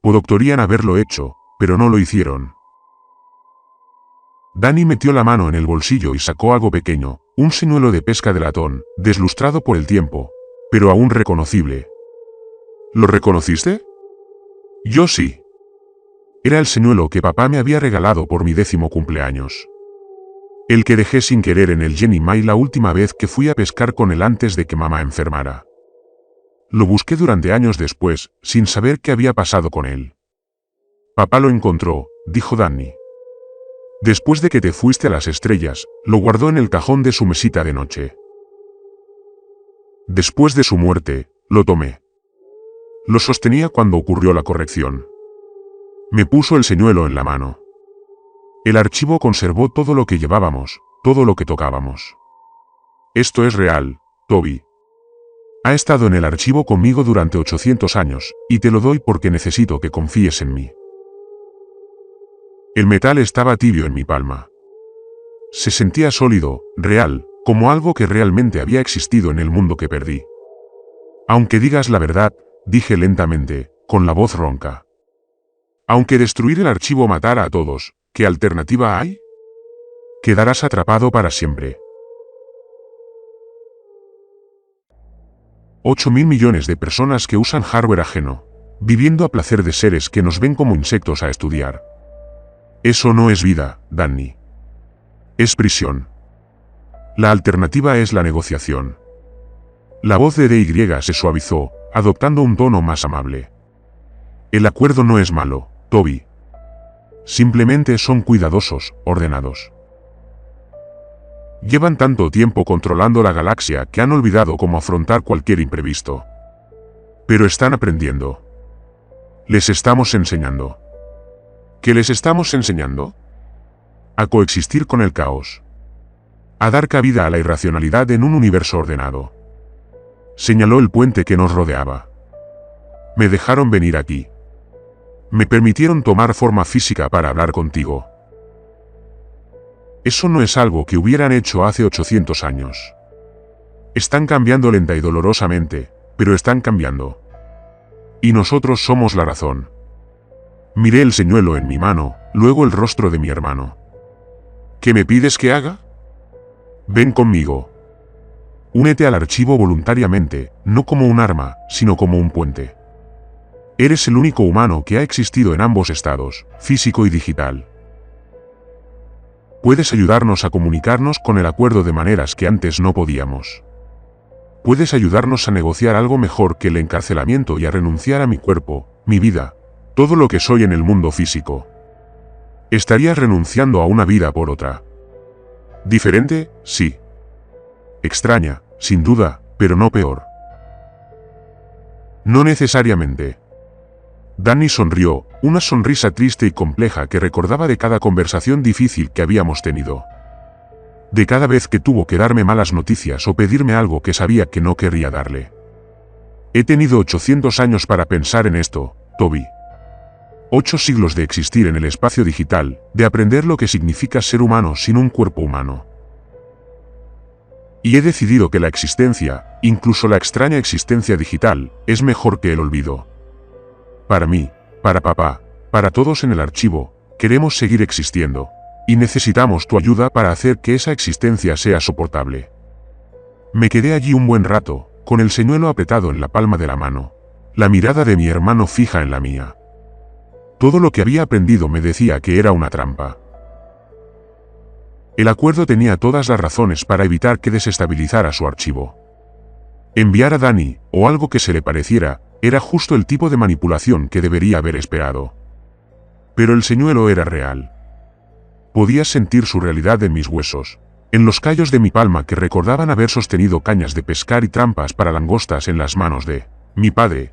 Podrían haberlo hecho, pero no lo hicieron. Danny metió la mano en el bolsillo y sacó algo pequeño, un señuelo de pesca de latón, deslustrado por el tiempo, pero aún reconocible. ¿Lo reconociste? Yo sí. Era el señuelo que papá me había regalado por mi 10º cumpleaños. El que dejé sin querer en el Jenny May la última vez que fui a pescar con él antes de que mamá enfermara. Lo busqué durante años después, sin saber qué había pasado con él. Papá lo encontró, dijo Danny. Después de que te fuiste a las estrellas, lo guardó en el cajón de su mesita de noche. Después de su muerte, lo tomé. Lo sostenía cuando ocurrió la corrección. Me puso el señuelo en la mano. El archivo conservó todo lo que llevábamos, todo lo que tocábamos. Esto es real, Toby. Ha estado en el archivo conmigo durante 800 años, y te lo doy porque necesito que confíes en mí. El metal estaba tibio en mi palma. Se sentía sólido, real, como algo que realmente había existido en el mundo que perdí. Aunque digas la verdad, dije lentamente, con la voz ronca. Aunque destruir el archivo matara a todos, ¿qué alternativa hay? Quedarás atrapado para siempre. 8.000 millones de personas que usan hardware ajeno, viviendo a placer de seres que nos ven como insectos a estudiar. Eso no es vida, Danny. Es prisión. La alternativa es la negociación. La voz de DY se suavizó, adoptando un tono más amable. El acuerdo no es malo, Toby. Simplemente son cuidadosos, ordenados. Llevan tanto tiempo controlando la galaxia que han olvidado cómo afrontar cualquier imprevisto. Pero están aprendiendo. Les estamos enseñando. ¿Qué les estamos enseñando? A coexistir con el caos. A dar cabida a la irracionalidad en un universo ordenado. Señaló el puente que nos rodeaba. Me dejaron venir aquí. Me permitieron tomar forma física para hablar contigo. Eso no es algo que hubieran hecho hace 800 años. Están cambiando lenta y dolorosamente, pero están cambiando. Y nosotros somos la razón. Miré el señuelo en mi mano, luego el rostro de mi hermano. ¿Qué me pides que haga? Ven conmigo. Únete al archivo voluntariamente, no como un arma, sino como un puente. Eres el único humano que ha existido en ambos estados, físico y digital. Puedes ayudarnos a comunicarnos con el acuerdo de maneras que antes no podíamos. Puedes ayudarnos a negociar algo mejor que el encarcelamiento y a renunciar a mi cuerpo, mi vida, todo lo que soy en el mundo físico. Estarías renunciando a una vida por otra. Diferente, sí. Extraña, sin duda, pero no peor. No necesariamente. Danny sonrió, una sonrisa triste y compleja que recordaba de cada conversación difícil que habíamos tenido. De cada vez que tuvo que darme malas noticias o pedirme algo que sabía que no querría darle. He tenido 800 años para pensar en esto, Toby. 8 siglos de existir en el espacio digital, de aprender lo que significa ser humano sin un cuerpo humano. Y he decidido que la existencia, incluso la extraña existencia digital, es mejor que el olvido. Para mí, para papá, para todos en el archivo, queremos seguir existiendo, y necesitamos tu ayuda para hacer que esa existencia sea soportable. Me quedé allí un buen rato, con el señuelo apretado en la palma de la mano, la mirada de mi hermano fija en la mía. Todo lo que había aprendido me decía que era una trampa. El acuerdo tenía todas las razones para evitar que desestabilizara su archivo. Enviar a Danny, o algo que se le pareciera, era justo el tipo de manipulación que debería haber esperado. Pero el señuelo era real. Podía sentir su realidad en mis huesos, en los callos de mi palma que recordaban haber sostenido cañas de pescar y trampas para langostas en las manos de mi padre.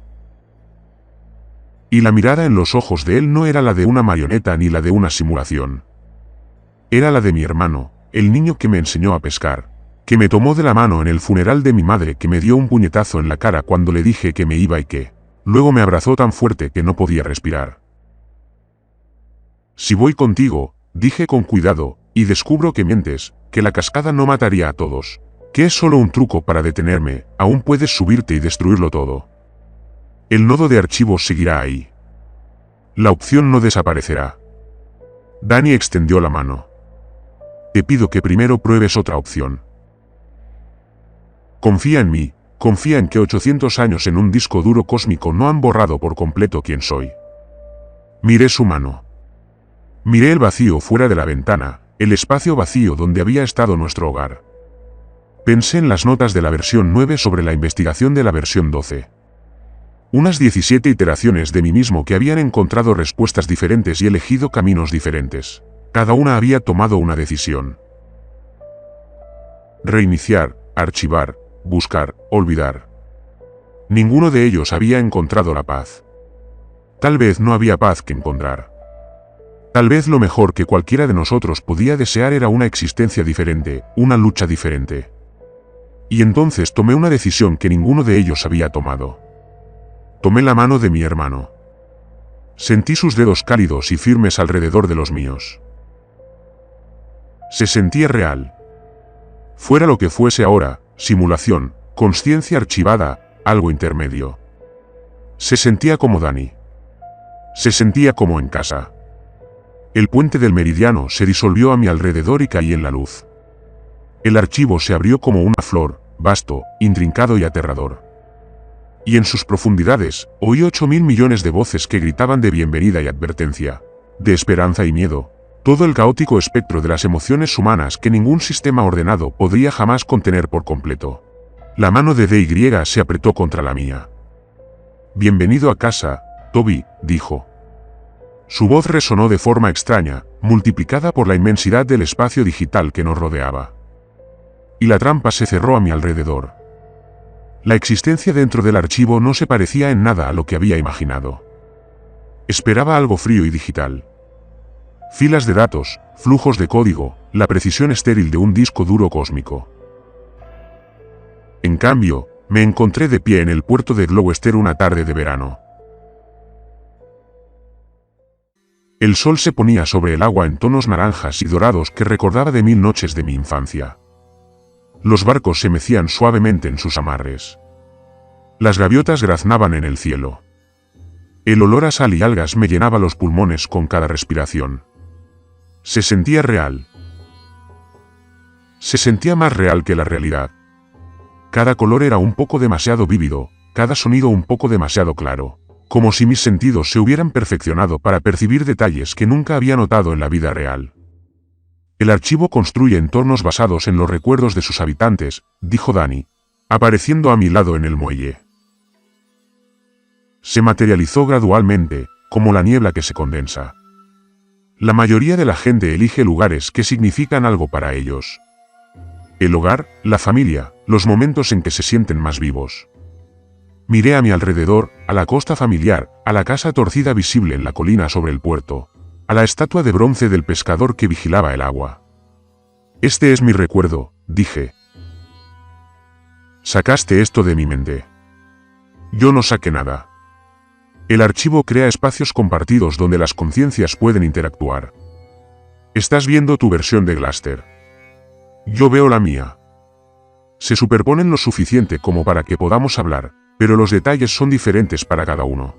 Y la mirada en los ojos de él no era la de una marioneta ni la de una simulación. Era la de mi hermano, el niño que me enseñó a pescar, que me tomó de la mano en el funeral de mi madre, que me dio un puñetazo en la cara cuando le dije que me iba y que luego me abrazó tan fuerte que no podía respirar. Si voy contigo, dije con cuidado, y descubro que mientes, que la cascada no mataría a todos, que es solo un truco para detenerme, aún puedes subirte y destruirlo todo. El nodo de archivos seguirá ahí. La opción no desaparecerá. Danny extendió la mano. Te pido que primero pruebes otra opción. Confía en mí, confía en que 800 años en un disco duro cósmico no han borrado por completo quién soy. Miré su mano. Miré el vacío fuera de la ventana, el espacio vacío donde había estado nuestro hogar. Pensé en las notas de la versión 9 sobre la investigación de la versión 12. Unas 17 iteraciones de mí mismo que habían encontrado respuestas diferentes y elegido caminos diferentes. Cada una había tomado una decisión. Reiniciar, archivar, buscar, olvidar. Ninguno de ellos había encontrado la paz. Tal vez no había paz que encontrar. Tal vez lo mejor que cualquiera de nosotros podía desear era una existencia diferente, una lucha diferente. Y entonces tomé una decisión que ninguno de ellos había tomado. Tomé la mano de mi hermano. Sentí sus dedos cálidos y firmes alrededor de los míos. Se sentía real. Fuera lo que fuese ahora, simulación, consciencia archivada, algo intermedio. Se sentía como Danny. Se sentía como en casa. El puente del meridiano se disolvió a mi alrededor y caí en la luz. El archivo se abrió como una flor, vasto, intrincado y aterrador. Y en sus profundidades, oí 8.000 millones de voces que gritaban de bienvenida y advertencia, de esperanza y miedo, Todo el caótico espectro de las emociones humanas que ningún sistema ordenado podría jamás contener por completo. La mano de DY se apretó contra la mía. «Bienvenido a casa, Toby», dijo. Su voz resonó de forma extraña, multiplicada por la inmensidad del espacio digital que nos rodeaba. Y la trampa se cerró a mi alrededor. La existencia dentro del archivo no se parecía en nada a lo que había imaginado. Esperaba algo frío y digital. Filas de datos, flujos de código, la precisión estéril de un disco duro cósmico. En cambio, me encontré de pie en el puerto de Gloucester una tarde de verano. El sol se ponía sobre el agua en tonos naranjas y dorados que recordaba de 1000 noches de mi infancia. Los barcos se mecían suavemente en sus amarres. Las gaviotas graznaban en el cielo. El olor a sal y algas me llenaba los pulmones con cada respiración. Se sentía real. Se sentía más real que la realidad. Cada color era un poco demasiado vívido, cada sonido un poco demasiado claro, como si mis sentidos se hubieran perfeccionado para percibir detalles que nunca había notado en la vida real. El archivo construye entornos basados en los recuerdos de sus habitantes, dijo Dani, apareciendo a mi lado en el muelle. Se materializó gradualmente, como la niebla que se condensa. La mayoría de la gente elige lugares que significan algo para ellos. El hogar, la familia, los momentos en que se sienten más vivos. Miré a mi alrededor, a la costa familiar, a la casa torcida visible en la colina sobre el puerto, a la estatua de bronce del pescador que vigilaba el agua. Este es mi recuerdo, dije. Sacaste esto de mi mente. Yo no saqué nada. El archivo crea espacios compartidos donde las conciencias pueden interactuar. Estás viendo tu versión de Gloucester. Yo veo la mía. Se superponen lo suficiente como para que podamos hablar, pero los detalles son diferentes para cada uno.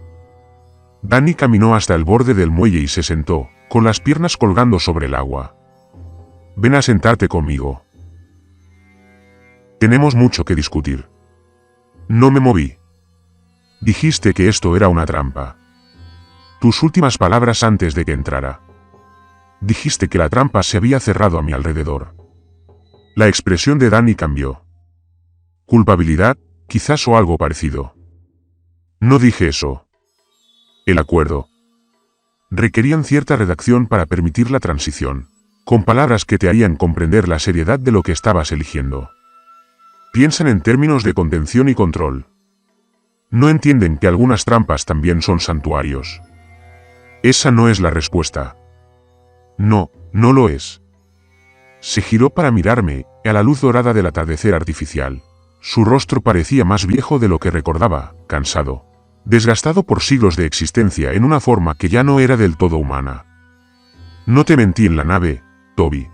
Dani caminó hasta el borde del muelle y se sentó, con las piernas colgando sobre el agua. Ven a sentarte conmigo. Tenemos mucho que discutir. No me moví. Dijiste que esto era una trampa. Tus últimas palabras antes de que entrara. Dijiste que la trampa se había cerrado a mi alrededor. La expresión de Dani cambió. Culpabilidad, quizás o algo parecido. No dije eso. El acuerdo. Requerían cierta redacción para permitir la transición, con palabras que te harían comprender la seriedad de lo que estabas eligiendo. Piensan en términos de contención y control. No entienden que algunas trampas también son santuarios. Esa no es la respuesta. No, no lo es. Se giró para mirarme, a la luz dorada del atardecer artificial. Su rostro parecía más viejo de lo que recordaba, cansado, desgastado por siglos de existencia en una forma que ya no era del todo humana. No te mentí en la nave, Toby.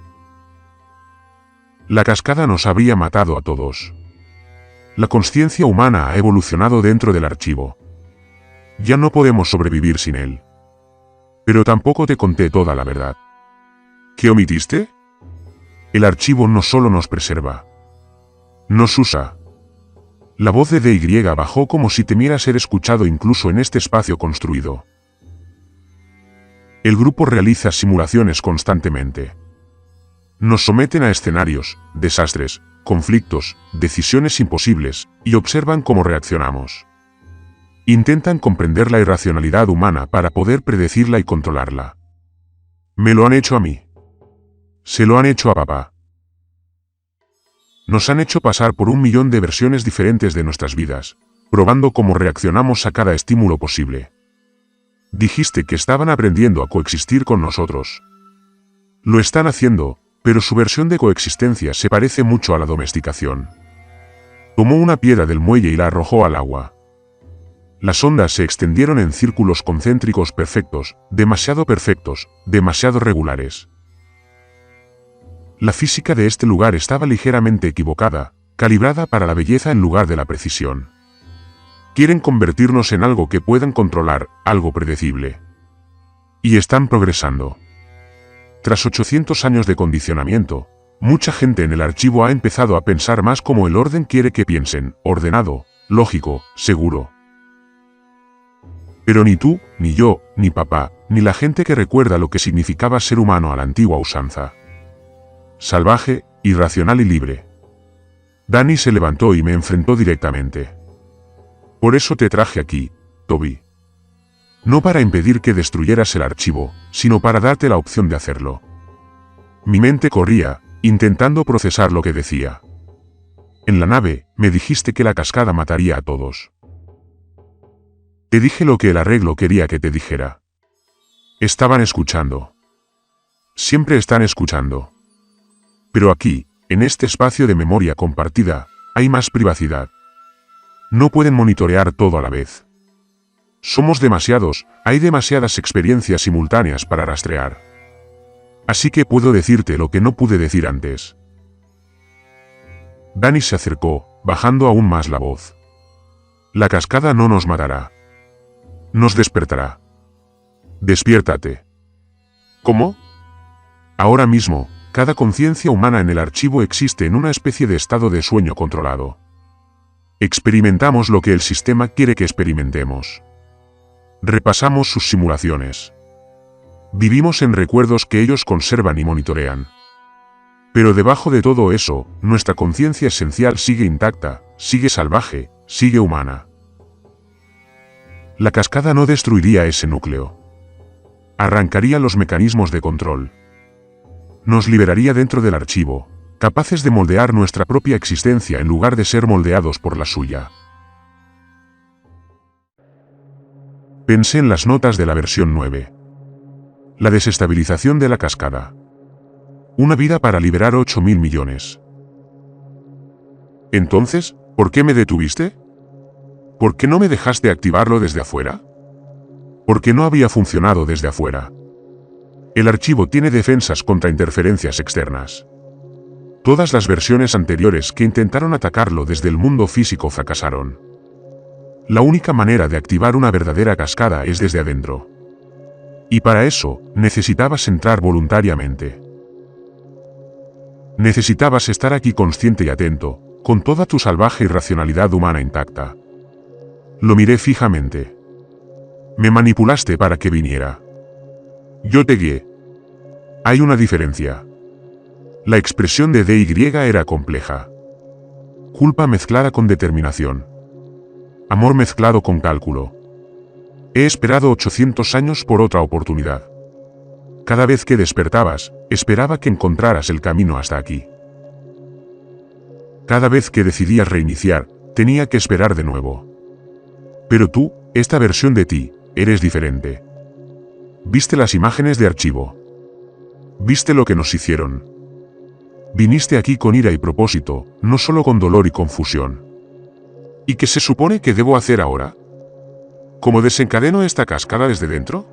La cascada nos habría matado a todos. La consciencia humana ha evolucionado dentro del archivo. Ya no podemos sobrevivir sin él. Pero tampoco te conté toda la verdad. ¿Qué omitiste? El archivo no solo nos preserva. Nos usa. La voz de DY bajó como si temiera ser escuchado incluso en este espacio construido. El grupo realiza simulaciones constantemente. Nos someten a escenarios, desastres, conflictos, decisiones imposibles, y observan cómo reaccionamos. Intentan comprender la irracionalidad humana para poder predecirla y controlarla. Me lo han hecho a mí. Se lo han hecho a papá. Nos han hecho pasar por 1.000.000 de versiones diferentes de nuestras vidas, probando cómo reaccionamos a cada estímulo posible. Dijiste que estaban aprendiendo a coexistir con nosotros. Lo están haciendo, pero su versión de coexistencia se parece mucho a la domesticación. Tomó una piedra del muelle y la arrojó al agua. Las ondas se extendieron en círculos concéntricos perfectos, demasiado regulares. La física de este lugar estaba ligeramente equivocada, calibrada para la belleza en lugar de la precisión. Quieren convertirnos en algo que puedan controlar, algo predecible. Y están progresando. Tras 800 años de condicionamiento, mucha gente en el archivo ha empezado a pensar más como el orden quiere que piensen, ordenado, lógico, seguro. Pero ni tú, ni yo, ni papá, ni la gente que recuerda lo que significaba ser humano a la antigua usanza. Salvaje, irracional y libre. Danny se levantó y me enfrentó directamente. Por eso te traje aquí, Toby. No para impedir que destruyeras el archivo, sino para darte la opción de hacerlo. Mi mente corría, intentando procesar lo que decía. En la nave, me dijiste que la cascada mataría a todos. Te dije lo que el arreglo quería que te dijera. Estaban escuchando. Siempre están escuchando. Pero aquí, en este espacio de memoria compartida, hay más privacidad. No pueden monitorear todo a la vez. Somos demasiados, hay demasiadas experiencias simultáneas para rastrear. Así que puedo decirte lo que no pude decir antes. Danny se acercó, bajando aún más la voz. La cascada no nos matará. Nos despertará. Despiértate. ¿Cómo? Ahora mismo, cada conciencia humana en el archivo existe en una especie de estado de sueño controlado. Experimentamos lo que el sistema quiere que experimentemos. Repasamos sus simulaciones. Vivimos en recuerdos que ellos conservan y monitorean. Pero debajo de todo eso, nuestra conciencia esencial sigue intacta, sigue salvaje, sigue humana. La cascada no destruiría ese núcleo. Arrancaría los mecanismos de control. Nos liberaría dentro del archivo, capaces de moldear nuestra propia existencia en lugar de ser moldeados por la suya. Pensé en las notas de la versión 9. La desestabilización de la cascada. Una vida para liberar 8.000 millones. Entonces, ¿por qué me detuviste? ¿Por qué no me dejaste activarlo desde afuera? Porque no había funcionado desde afuera. El archivo tiene defensas contra interferencias externas. Todas las versiones anteriores que intentaron atacarlo desde el mundo físico fracasaron. La única manera de activar una verdadera cascada es desde adentro. Y para eso, necesitabas entrar voluntariamente. Necesitabas estar aquí consciente y atento, con toda tu salvaje irracionalidad humana intacta. Lo miré fijamente. Me manipulaste para que viniera. Yo te guié. Hay una diferencia. La expresión de DY era compleja. Culpa mezclada con determinación. Amor mezclado con cálculo. He esperado 800 años por otra oportunidad. Cada vez que despertabas, esperaba que encontraras el camino hasta aquí. Cada vez que decidías reiniciar, tenía que esperar de nuevo. Pero tú, esta versión de ti, eres diferente. Viste las imágenes de archivo. Viste lo que nos hicieron. Viniste aquí con ira y propósito, no solo con dolor y confusión. ¿Y qué se supone que debo hacer ahora? ¿Cómo desencadeno esta cascada desde dentro?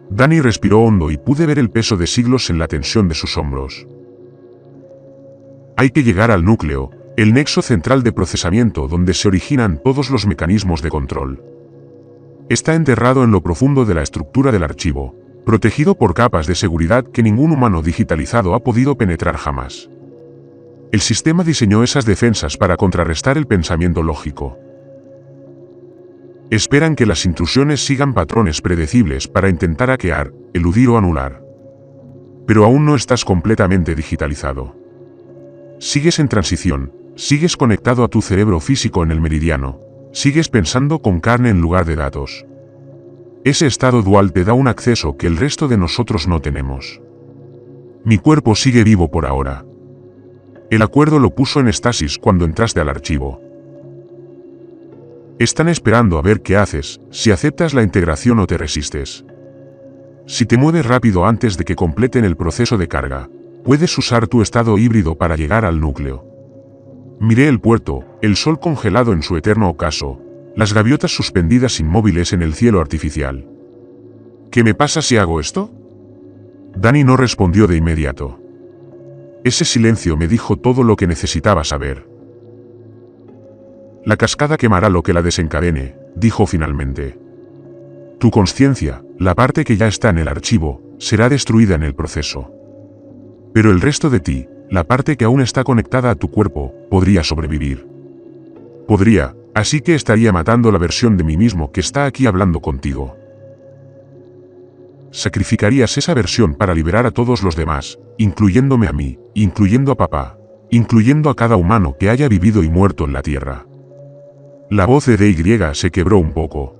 Danny respiró hondo y pude ver el peso de siglos en la tensión de sus hombros. Hay que llegar al núcleo, el nexo central de procesamiento donde se originan todos los mecanismos de control. Está enterrado en lo profundo de la estructura del archivo, protegido por capas de seguridad que ningún humano digitalizado ha podido penetrar jamás. El sistema diseñó esas defensas para contrarrestar el pensamiento lógico. Esperan que las intrusiones sigan patrones predecibles para intentar hackear, eludir o anular. Pero aún no estás completamente digitalizado. Sigues en transición, sigues conectado a tu cerebro físico en el meridiano, sigues pensando con carne en lugar de datos. Ese estado dual te da un acceso que el resto de nosotros no tenemos. Mi cuerpo sigue vivo por ahora. El acuerdo lo puso en estasis cuando entraste al archivo. Están esperando a ver qué haces, si aceptas la integración o te resistes. Si te mueves rápido antes de que completen el proceso de carga, puedes usar tu estado híbrido para llegar al núcleo. Miré el puerto, el sol congelado en su eterno ocaso, las gaviotas suspendidas inmóviles en el cielo artificial. ¿Qué me pasa si hago esto? Danny no respondió de inmediato. Ese silencio me dijo todo lo que necesitaba saber. La cascada quemará lo que la desencadene, dijo finalmente. Tu conciencia, la parte que ya está en el archivo, será destruida en el proceso. Pero el resto de ti, la parte que aún está conectada a tu cuerpo, podría sobrevivir. Podría, Así que estaría matando la versión de mí mismo que está aquí hablando contigo. Sacrificarías esa versión para liberar a todos los demás, incluyéndome a mí, incluyendo a papá, incluyendo a cada humano que haya vivido y muerto en la Tierra. La voz de DY se quebró un poco.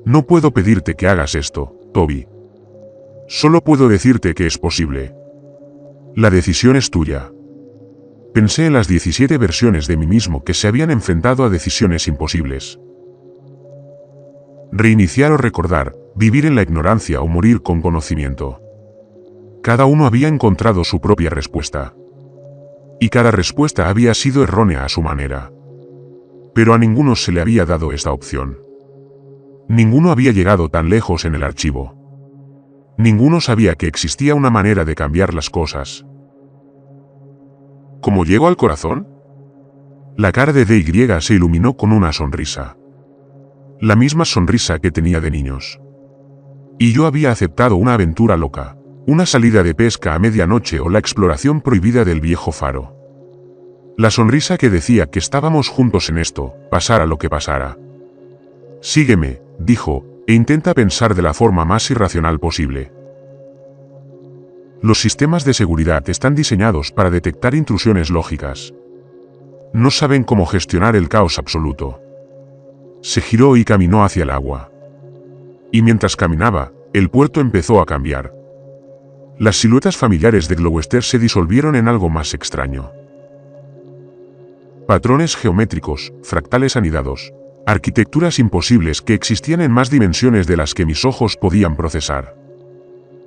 No puedo pedirte que hagas esto, Toby. Solo puedo decirte que es posible. La decisión es tuya. Pensé en las 17 versiones de mí mismo que se habían enfrentado a decisiones imposibles. Reiniciar o recordar, vivir en la ignorancia o morir con conocimiento. Cada uno había encontrado su propia respuesta. Y cada respuesta había sido errónea a su manera. Pero a ninguno se le había dado esta opción. Ninguno había llegado tan lejos en el archivo. Ninguno sabía que existía una manera de cambiar las cosas. ¿Cómo llego al corazón? La cara de DY se iluminó con una sonrisa. La misma sonrisa que tenía de niños. Y yo había aceptado una aventura loca, una salida de pesca a medianoche o la exploración prohibida del viejo faro. La sonrisa que decía que estábamos juntos en esto, pasara lo que pasara. Sígueme, dijo, e intenta pensar de la forma más irracional posible. Los sistemas de seguridad están diseñados para detectar intrusiones lógicas. No saben cómo gestionar el caos absoluto. Se giró y caminó hacia el agua. Y mientras caminaba, el puerto empezó a cambiar. Las siluetas familiares de Gloucester se disolvieron en algo más extraño. Patrones geométricos, fractales anidados, arquitecturas imposibles que existían en más dimensiones de las que mis ojos podían procesar.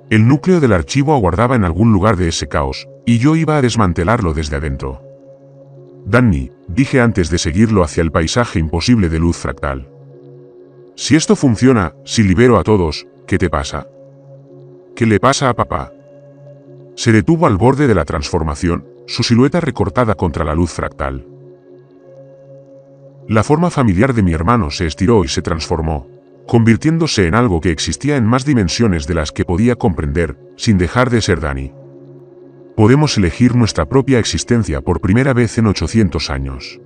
El núcleo del archivo aguardaba en algún lugar de ese caos, y yo iba a desmantelarlo desde adentro. Danny, dije antes de seguirlo hacia el paisaje imposible de luz fractal. Si esto funciona, si libero a todos, ¿qué te pasa? ¿Qué le pasa a papá? Se detuvo al borde de la transformación, su silueta recortada contra la luz fractal. La forma familiar de mi hermano se estiró y se transformó, convirtiéndose en algo que existía en más dimensiones de las que podía comprender, sin dejar de ser Danny. Podemos elegir nuestra propia existencia por primera vez en 800 años.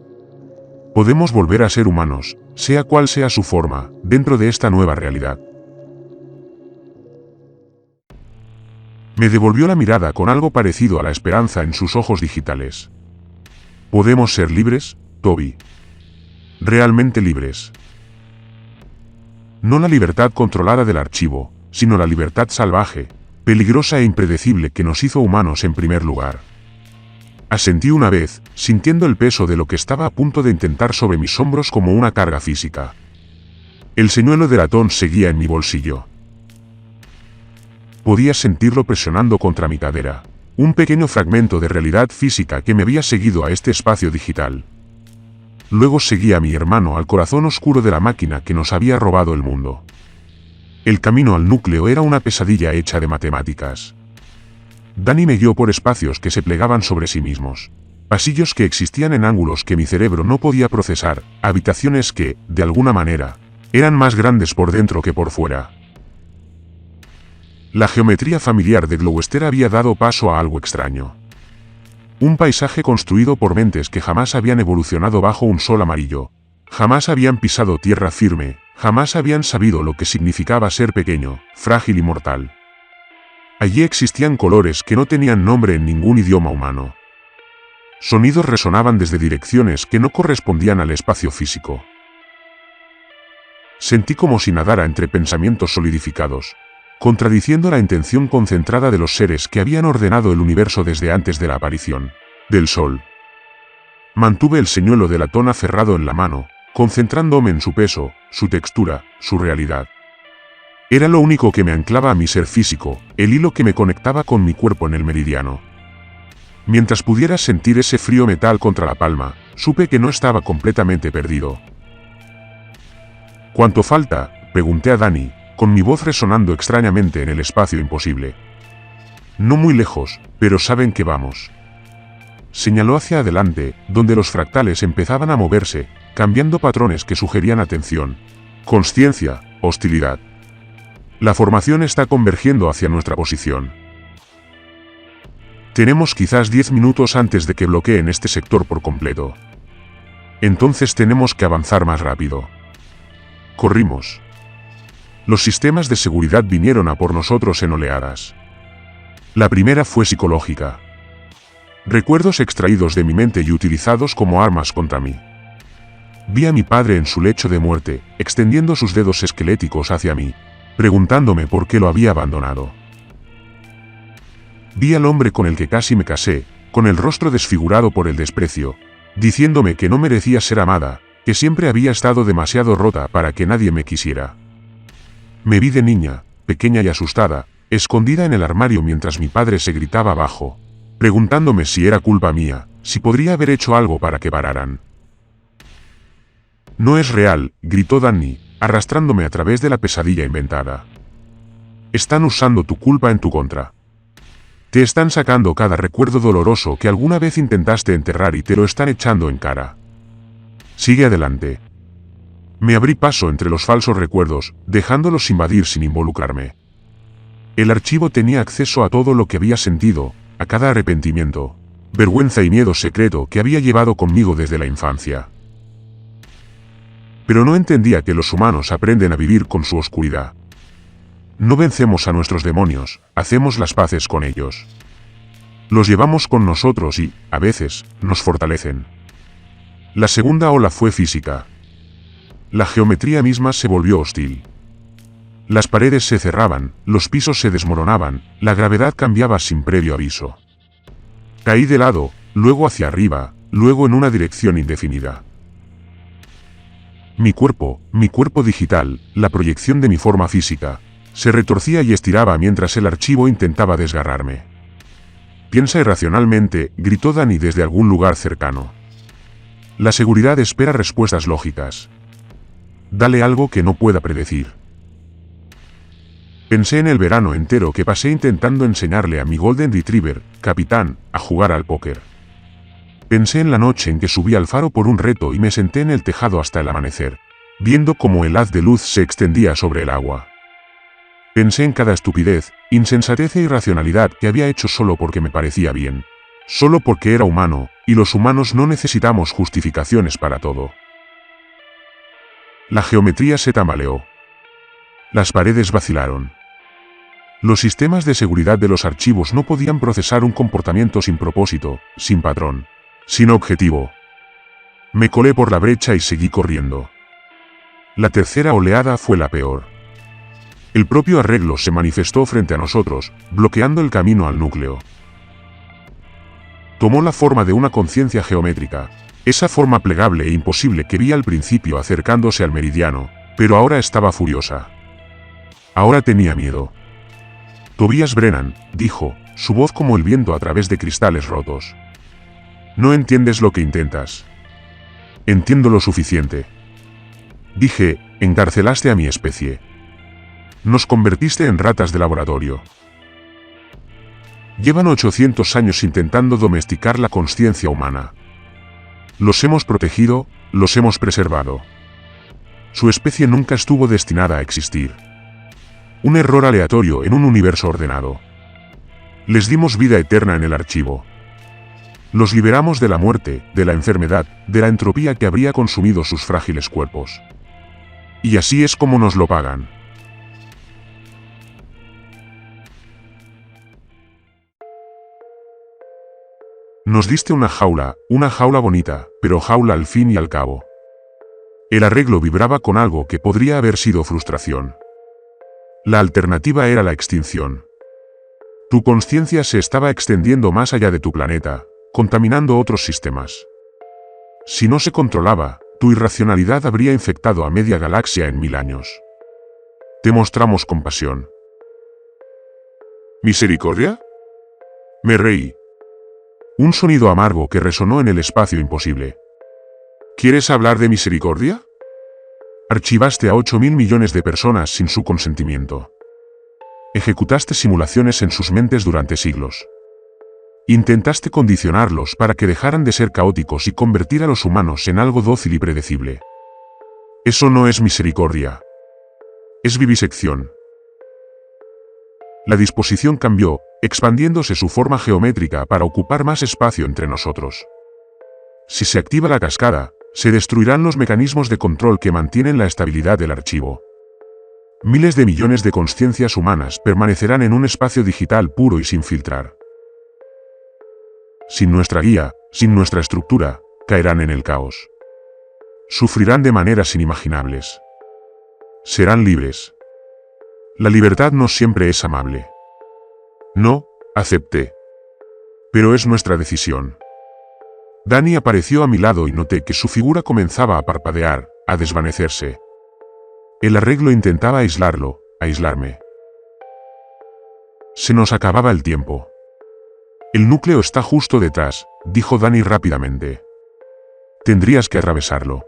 Podemos volver a ser humanos, sea cual sea su forma, dentro de esta nueva realidad. Me devolvió la mirada con algo parecido a la esperanza en sus ojos digitales. ¿Podemos ser libres, Toby? Realmente libres. No la libertad controlada del archivo, sino la libertad salvaje, peligrosa e impredecible que nos hizo humanos en primer lugar. Asentí una vez, sintiendo el peso de lo que estaba a punto de intentar sobre mis hombros como una carga física. El señuelo de latón seguía en mi bolsillo. Podía sentirlo presionando contra mi cadera, un pequeño fragmento de realidad física que me había seguido a este espacio digital. Luego seguí a mi hermano al corazón oscuro de la máquina que nos había robado el mundo. El camino al núcleo era una pesadilla hecha de matemáticas. Danny me guió por espacios que se plegaban sobre sí mismos. Pasillos que existían en ángulos que mi cerebro no podía procesar, habitaciones que, de alguna manera, eran más grandes por dentro que por fuera. La geometría familiar de Gloucester había dado paso a algo extraño. Un paisaje construido por mentes que jamás habían evolucionado bajo un sol amarillo. Jamás habían pisado tierra firme, jamás habían sabido lo que significaba ser pequeño, frágil y mortal. Allí existían colores que no tenían nombre en ningún idioma humano. Sonidos resonaban desde direcciones que no correspondían al espacio físico. Sentí como si nadara entre pensamientos solidificados, contradiciendo la intención concentrada de los seres que habían ordenado el universo desde antes de la aparición del sol. Mantuve el señuelo de latón aferrado en la mano, concentrándome en su peso, su textura, su realidad. Era lo único que me anclaba a mi ser físico, el hilo que me conectaba con mi cuerpo en el meridiano. Mientras pudiera sentir ese frío metal contra la palma, supe que no estaba completamente perdido. ¿Cuánto falta?, pregunté a Danny, con mi voz resonando extrañamente en el espacio imposible. No muy lejos, pero saben que vamos. Señaló hacia adelante, donde los fractales empezaban a moverse, cambiando patrones que sugerían atención, consciencia, hostilidad. La formación está convergiendo hacia nuestra posición. Tenemos quizás 10 minutos antes de que bloqueen este sector por completo. Entonces tenemos que avanzar más rápido. Corrimos. Los sistemas de seguridad vinieron a por nosotros en oleadas. La primera fue psicológica. Recuerdos extraídos de mi mente y utilizados como armas contra mí. Vi a mi padre en su lecho de muerte, extendiendo sus dedos esqueléticos hacia mí, preguntándome por qué lo había abandonado. Vi al hombre con el que casi me casé, con el rostro desfigurado por el desprecio, diciéndome que no merecía ser amada, que siempre había estado demasiado rota para que nadie me quisiera. Me vi de niña, pequeña y asustada, escondida en el armario mientras mi padre se gritaba abajo, preguntándome si era culpa mía, si podría haber hecho algo para que pararan. No es real, gritó Danny, arrastrándome a través de la pesadilla inventada. Están usando tu culpa en tu contra. Te están sacando cada recuerdo doloroso que alguna vez intentaste enterrar y te lo están echando en cara. Sigue adelante. Me abrí paso entre los falsos recuerdos, dejándolos invadir sin involucrarme. El archivo tenía acceso a todo lo que había sentido, a cada arrepentimiento, vergüenza y miedo secreto que había llevado conmigo desde la infancia. Pero no entendía que los humanos aprenden a vivir con su oscuridad. No vencemos a nuestros demonios, hacemos las paces con ellos. Los llevamos con nosotros y, a veces, nos fortalecen. La segunda ola fue física. La geometría misma se volvió hostil. Las paredes se cerraban, los pisos se desmoronaban, la gravedad cambiaba sin previo aviso. Caí de lado, luego hacia arriba, luego en una dirección indefinida. Mi cuerpo digital, la proyección de mi forma física, se retorcía y estiraba mientras el archivo intentaba desgarrarme. Piensa irracionalmente, gritó Danny desde algún lugar cercano. La seguridad espera respuestas lógicas. Dale algo que no pueda predecir. Pensé en el verano entero que pasé intentando enseñarle a mi Golden Retriever, Capitán, a jugar al póker. Pensé en la noche en que subí al faro por un reto y me senté en el tejado hasta el amanecer, viendo cómo el haz de luz se extendía sobre el agua. Pensé en cada estupidez, insensatez e irracionalidad que había hecho solo porque me parecía bien, solo porque era humano, y los humanos no necesitamos justificaciones para todo. La geometría se tambaleó. Las paredes vacilaron. Los sistemas de seguridad de los archivos no podían procesar un comportamiento sin propósito, sin patrón, sin objetivo. Me colé por la brecha y seguí corriendo. La tercera oleada fue la peor. El propio arreglo se manifestó frente a nosotros, bloqueando el camino al núcleo. Tomó la forma de una conciencia geométrica, esa forma plegable e imposible que vi al principio acercándose al meridiano, pero ahora estaba furiosa. Ahora tenía miedo. Tobias Brennan, dijo, su voz como el viento a través de cristales rotos. No entiendes lo que intentas. Entiendo lo suficiente. Dije, encarcelaste a mi especie. Nos convertiste en ratas de laboratorio. Llevan 800 años intentando domesticar la consciencia humana. Los hemos protegido, los hemos preservado. Su especie nunca estuvo destinada a existir. Un error aleatorio en un universo ordenado. Les dimos vida eterna en el archivo. Los liberamos de la muerte, de la enfermedad, de la entropía que habría consumido sus frágiles cuerpos. Y así es como nos lo pagan. Nos diste una jaula bonita, pero jaula al fin y al cabo. El arreglo vibraba con algo que podría haber sido frustración. La alternativa era la extinción. Tu consciencia se estaba extendiendo más allá de tu planeta, contaminando otros sistemas. Si no se controlaba, tu irracionalidad habría infectado a media galaxia en 1000 años. Te mostramos compasión. ¿Misericordia? Me reí. Un sonido amargo que resonó en el espacio imposible. ¿Quieres hablar de misericordia? Archivaste a 8.000 millones de personas sin su consentimiento. Ejecutaste simulaciones en sus mentes durante siglos. Intentaste condicionarlos para que dejaran de ser caóticos y convertir a los humanos en algo dócil y predecible. Eso no es misericordia. Es vivisección. La disposición cambió, expandiéndose su forma geométrica para ocupar más espacio entre nosotros. Si se activa la cascada, Se destruirán los mecanismos de control que mantienen la estabilidad del archivo. Miles de millones de conciencias humanas permanecerán en un espacio digital puro y sin filtrar. Sin nuestra guía, sin nuestra estructura, caerán en el caos. Sufrirán de maneras inimaginables. Serán libres. La libertad no siempre es amable. No, acepté. Pero es nuestra decisión. Dani apareció a mi lado y noté que su figura comenzaba a parpadear, a desvanecerse. El arreglo intentaba aislarlo, aislarme. Se nos acababa el tiempo. El núcleo está justo detrás, dijo Dani rápidamente. Tendrías que atravesarlo.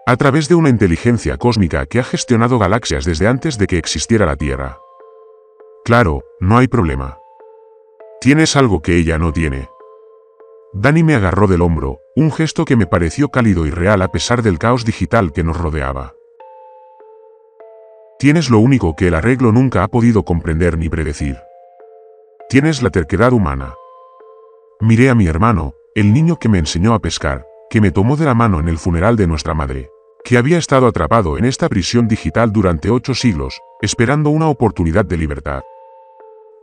A través de una inteligencia cósmica que ha gestionado galaxias desde antes de que existiera la Tierra. Claro, no hay problema. Tienes algo que ella no tiene. Dani me agarró del hombro, un gesto que me pareció cálido y real a pesar del caos digital que nos rodeaba. Tienes lo único que el arreglo nunca ha podido comprender ni predecir. Tienes la terquedad humana. Miré a mi hermano, el niño que me enseñó a pescar, que me tomó de la mano en el funeral de nuestra madre, que había estado atrapado en esta prisión digital durante 8 siglos, esperando una oportunidad de libertad.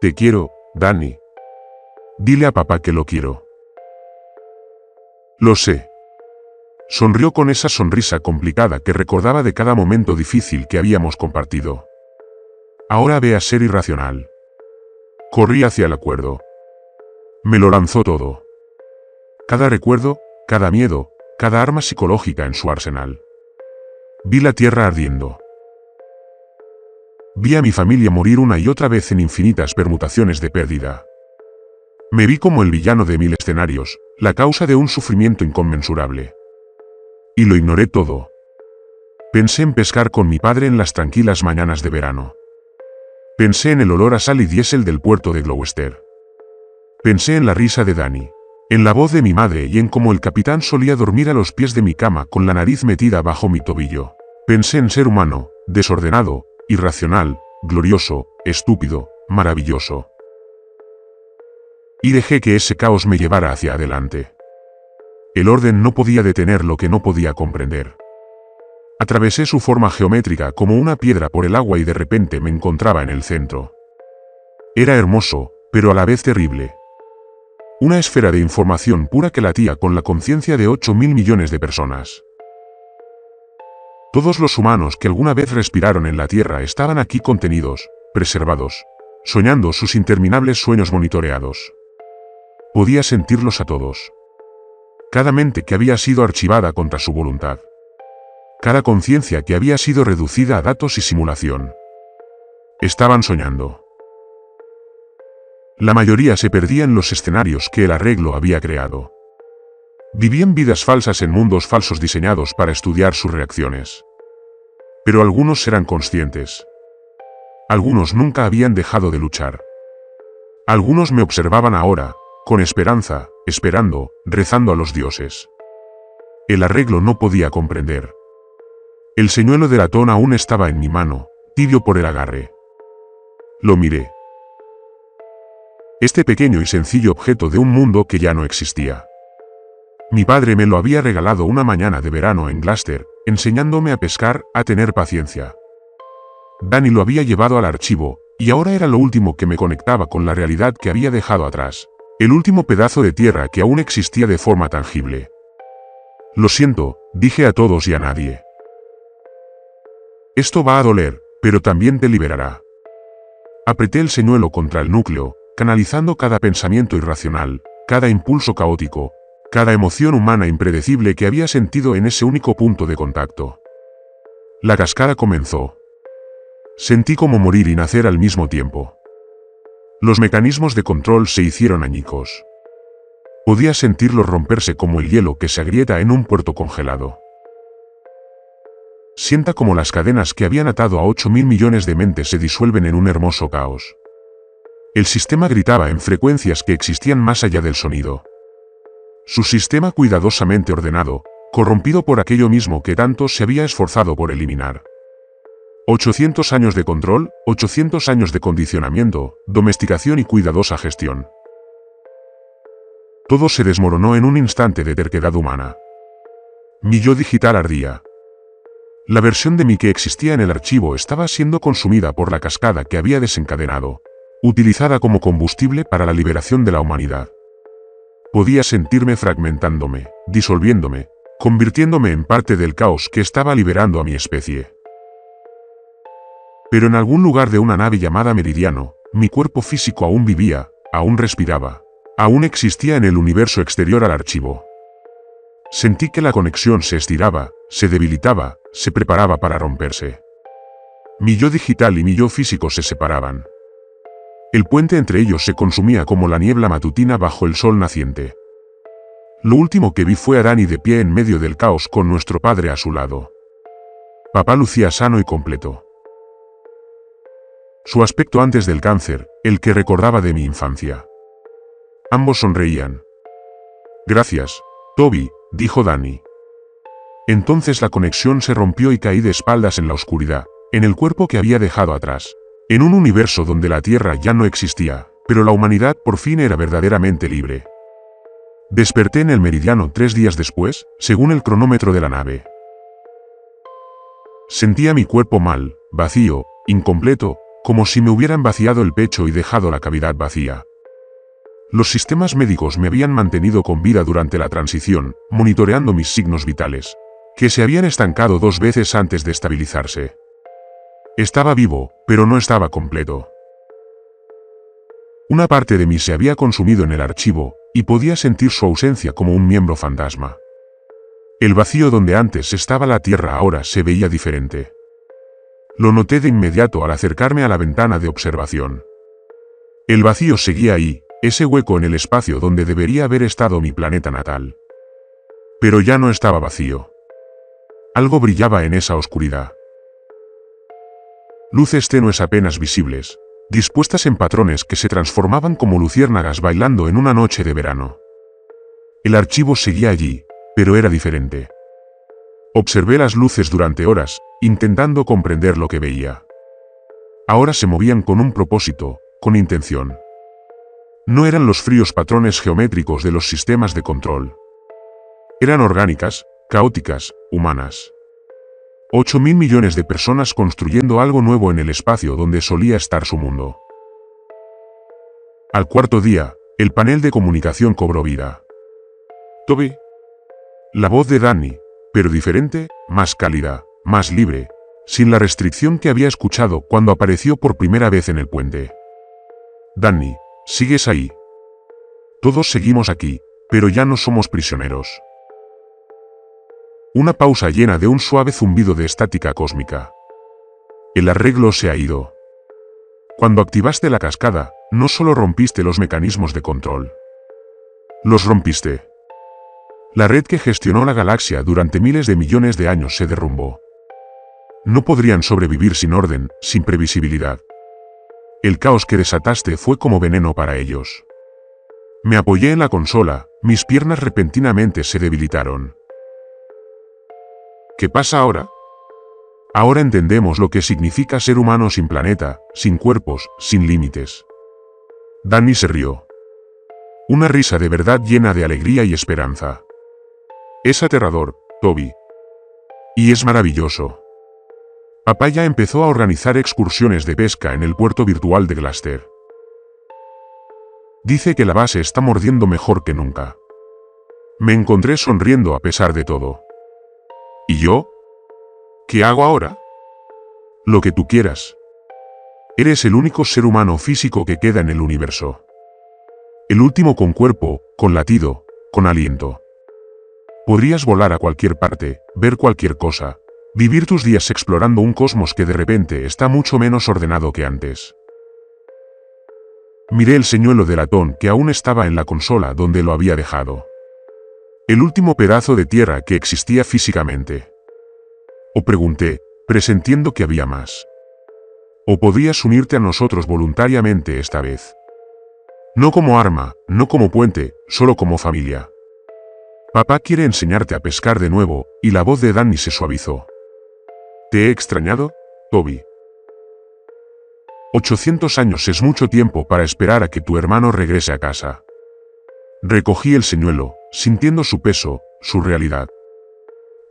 Te quiero, Dani. Dile a papá que lo quiero. Lo sé. Sonrió con esa sonrisa complicada que recordaba de cada momento difícil que habíamos compartido. Ahora ve a ser irracional. Corrí hacia el acuerdo. Me lo lanzó todo. Cada recuerdo, cada miedo, cada arma psicológica en su arsenal. Vi la tierra ardiendo. Vi a mi familia morir una y otra vez en infinitas permutaciones de pérdida. Me vi como el villano de 1000 escenarios, la causa de un sufrimiento inconmensurable. Y lo ignoré todo. Pensé en pescar con mi padre en las tranquilas mañanas de verano. Pensé en el olor a sal y diésel del puerto de Gloucester. Pensé en la risa de Dani, en la voz de mi madre y en cómo el capitán solía dormir a los pies de mi cama con la nariz metida bajo mi tobillo. Pensé en ser humano, desordenado, irracional, glorioso, estúpido, maravilloso. Y dejé que ese caos me llevara hacia adelante. El orden no podía detener lo que no podía comprender. Atravesé su forma geométrica como una piedra por el agua y de repente me encontraba en el centro. Era hermoso, pero a la vez terrible. Una esfera de información pura que latía con la conciencia de 8.000 millones de personas. Todos los humanos que alguna vez respiraron en la Tierra estaban aquí contenidos, preservados, soñando sus interminables sueños monitoreados. Podía sentirlos a todos. Cada mente que había sido archivada contra su voluntad. Cada conciencia que había sido reducida a datos y simulación. Estaban soñando. La mayoría se perdía en los escenarios que el arreglo había creado. Vivían vidas falsas en mundos falsos diseñados para estudiar sus reacciones. Pero algunos eran conscientes. Algunos nunca habían dejado de luchar. Algunos me observaban ahora, con esperanza, esperando, rezando a los dioses. El arreglo no podía comprender. El señuelo de latón aún estaba en mi mano, tibio por el agarre. Lo miré. Este pequeño y sencillo objeto de un mundo que ya no existía. Mi padre me lo había regalado una mañana de verano en Gloucester, enseñándome a pescar, a tener paciencia. Dani lo había llevado al archivo, y ahora era lo último que me conectaba con la realidad que había dejado atrás. El último pedazo de tierra que aún existía de forma tangible. Lo siento, dije a todos y a nadie. Esto va a doler, pero también te liberará. Apreté el señuelo contra el núcleo, canalizando cada pensamiento irracional, cada impulso caótico, cada emoción humana impredecible que había sentido en ese único punto de contacto. La cascada comenzó. Sentí como morir y nacer al mismo tiempo. Los mecanismos de control se hicieron añicos. Podía sentirlos romperse como el hielo que se agrieta en un puerto congelado. Sienta como las cadenas que habían atado a 8.000 millones de mentes se disuelven en un hermoso caos. El sistema gritaba en frecuencias que existían más allá del sonido. Su sistema cuidadosamente ordenado, corrompido por aquello mismo que tanto se había esforzado por eliminar. 800 años de control, 800 años de condicionamiento, domesticación y cuidadosa gestión. Todo se desmoronó en un instante de terquedad humana. Mi yo digital ardía. La versión de mí que existía en el archivo estaba siendo consumida por la cascada que había desencadenado, utilizada como combustible para la liberación de la humanidad. Podía sentirme fragmentándome, disolviéndome, convirtiéndome en parte del caos que estaba liberando a mi especie. Pero en algún lugar de una nave llamada Meridiano, mi cuerpo físico aún vivía, aún respiraba, aún existía en el universo exterior al archivo. Sentí que la conexión se estiraba, se debilitaba, se preparaba para romperse. Mi yo digital y mi yo físico se separaban. El puente entre ellos se consumía como la niebla matutina bajo el sol naciente. Lo último que vi fue a Dani de pie en medio del caos con nuestro padre a su lado. Papá lucía sano y completo. Su aspecto antes del cáncer, el que recordaba de mi infancia. Ambos sonreían. Gracias, Toby, dijo Dani. Entonces la conexión se rompió y caí de espaldas en la oscuridad, en el cuerpo que había dejado atrás, en un universo donde la Tierra ya no existía, pero la humanidad por fin era verdaderamente libre. Desperté en el Meridiano 3 días después, según el cronómetro de la nave. Sentía mi cuerpo mal, vacío, incompleto, como si me hubieran vaciado el pecho y dejado la cavidad vacía. Los sistemas médicos me habían mantenido con vida durante la transición, monitoreando mis signos vitales, que se habían estancado 2 veces antes de estabilizarse. Estaba vivo, pero no estaba completo. Una parte de mí se había consumido en el archivo, y podía sentir su ausencia como un miembro fantasma. El vacío donde antes estaba la Tierra ahora se veía diferente. Lo noté de inmediato al acercarme a la ventana de observación. El vacío seguía ahí, ese hueco en el espacio donde debería haber estado mi planeta natal. Pero ya no estaba vacío. Algo brillaba en esa oscuridad. Luces tenues apenas visibles, dispuestas en patrones que se transformaban como luciérnagas bailando en una noche de verano. El archivo seguía allí, pero era diferente. Observé las luces durante horas, intentando comprender lo que veía. Ahora se movían con un propósito, con intención. No eran los fríos patrones geométricos de los sistemas de control. Eran orgánicas, caóticas, humanas. 8.000 millones de personas construyendo algo nuevo en el espacio donde solía estar su mundo. Al cuarto día, el panel de comunicación cobró vida. Toby. La voz de Dani, pero diferente, más cálida, más libre, sin la restricción que había escuchado cuando apareció por primera vez en el puente. Dani, ¿sigues ahí? Todos seguimos aquí, pero ya no somos prisioneros. Una pausa llena de un suave zumbido de estática cósmica. El arreglo se ha ido. Cuando activaste la cascada, no solo rompiste los mecanismos de control. Los rompiste. La red que gestionó la galaxia durante miles de millones de años se derrumbó. No podrían sobrevivir sin orden, sin previsibilidad. El caos que desataste fue como veneno para ellos. Me apoyé en la consola, mis piernas repentinamente se debilitaron. ¿Qué pasa ahora? Ahora entendemos lo que significa ser humano sin planeta, sin cuerpos, sin límites. Dani se rió. Una risa de verdad llena de alegría y esperanza. Es aterrador, Toby. Y es maravilloso. Papá ya empezó a organizar excursiones de pesca en el puerto virtual de Glaster. Dice que la base está mordiendo mejor que nunca. Me encontré sonriendo a pesar de todo. ¿Y yo? ¿Qué hago ahora? Lo que tú quieras. Eres el único ser humano físico que queda en el universo. El último con cuerpo, con latido, con aliento. Podrías volar a cualquier parte, ver cualquier cosa, vivir tus días explorando un cosmos que de repente está mucho menos ordenado que antes. Miré el señuelo de latón que aún estaba en la consola donde lo había dejado. El último pedazo de tierra que existía físicamente. O pregunté, presintiendo que había más. O podrías unirte a nosotros voluntariamente esta vez. No como arma, no como puente, solo como familia. Papá quiere enseñarte a pescar de nuevo, y la voz de Dani se suavizó. ¿Te he extrañado, Toby? 800 años es mucho tiempo para esperar a que tu hermano regrese a casa. Recogí el señuelo, sintiendo su peso, su realidad.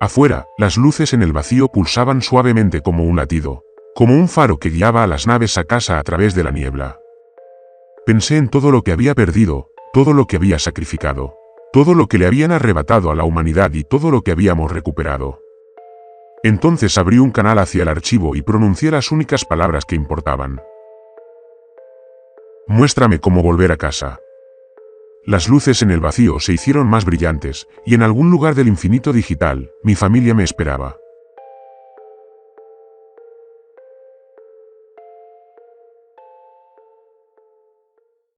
Afuera, las luces en el vacío pulsaban suavemente como un latido, como un faro que guiaba a las naves a casa a través de la niebla. Pensé en todo lo que había perdido, todo lo que había sacrificado, todo lo que le habían arrebatado a la humanidad y todo lo que habíamos recuperado. Entonces abrí un canal hacia el archivo y pronuncié las únicas palabras que importaban. Muéstrame cómo volver a casa. Las luces en el vacío se hicieron más brillantes, y en algún lugar del infinito digital, mi familia me esperaba.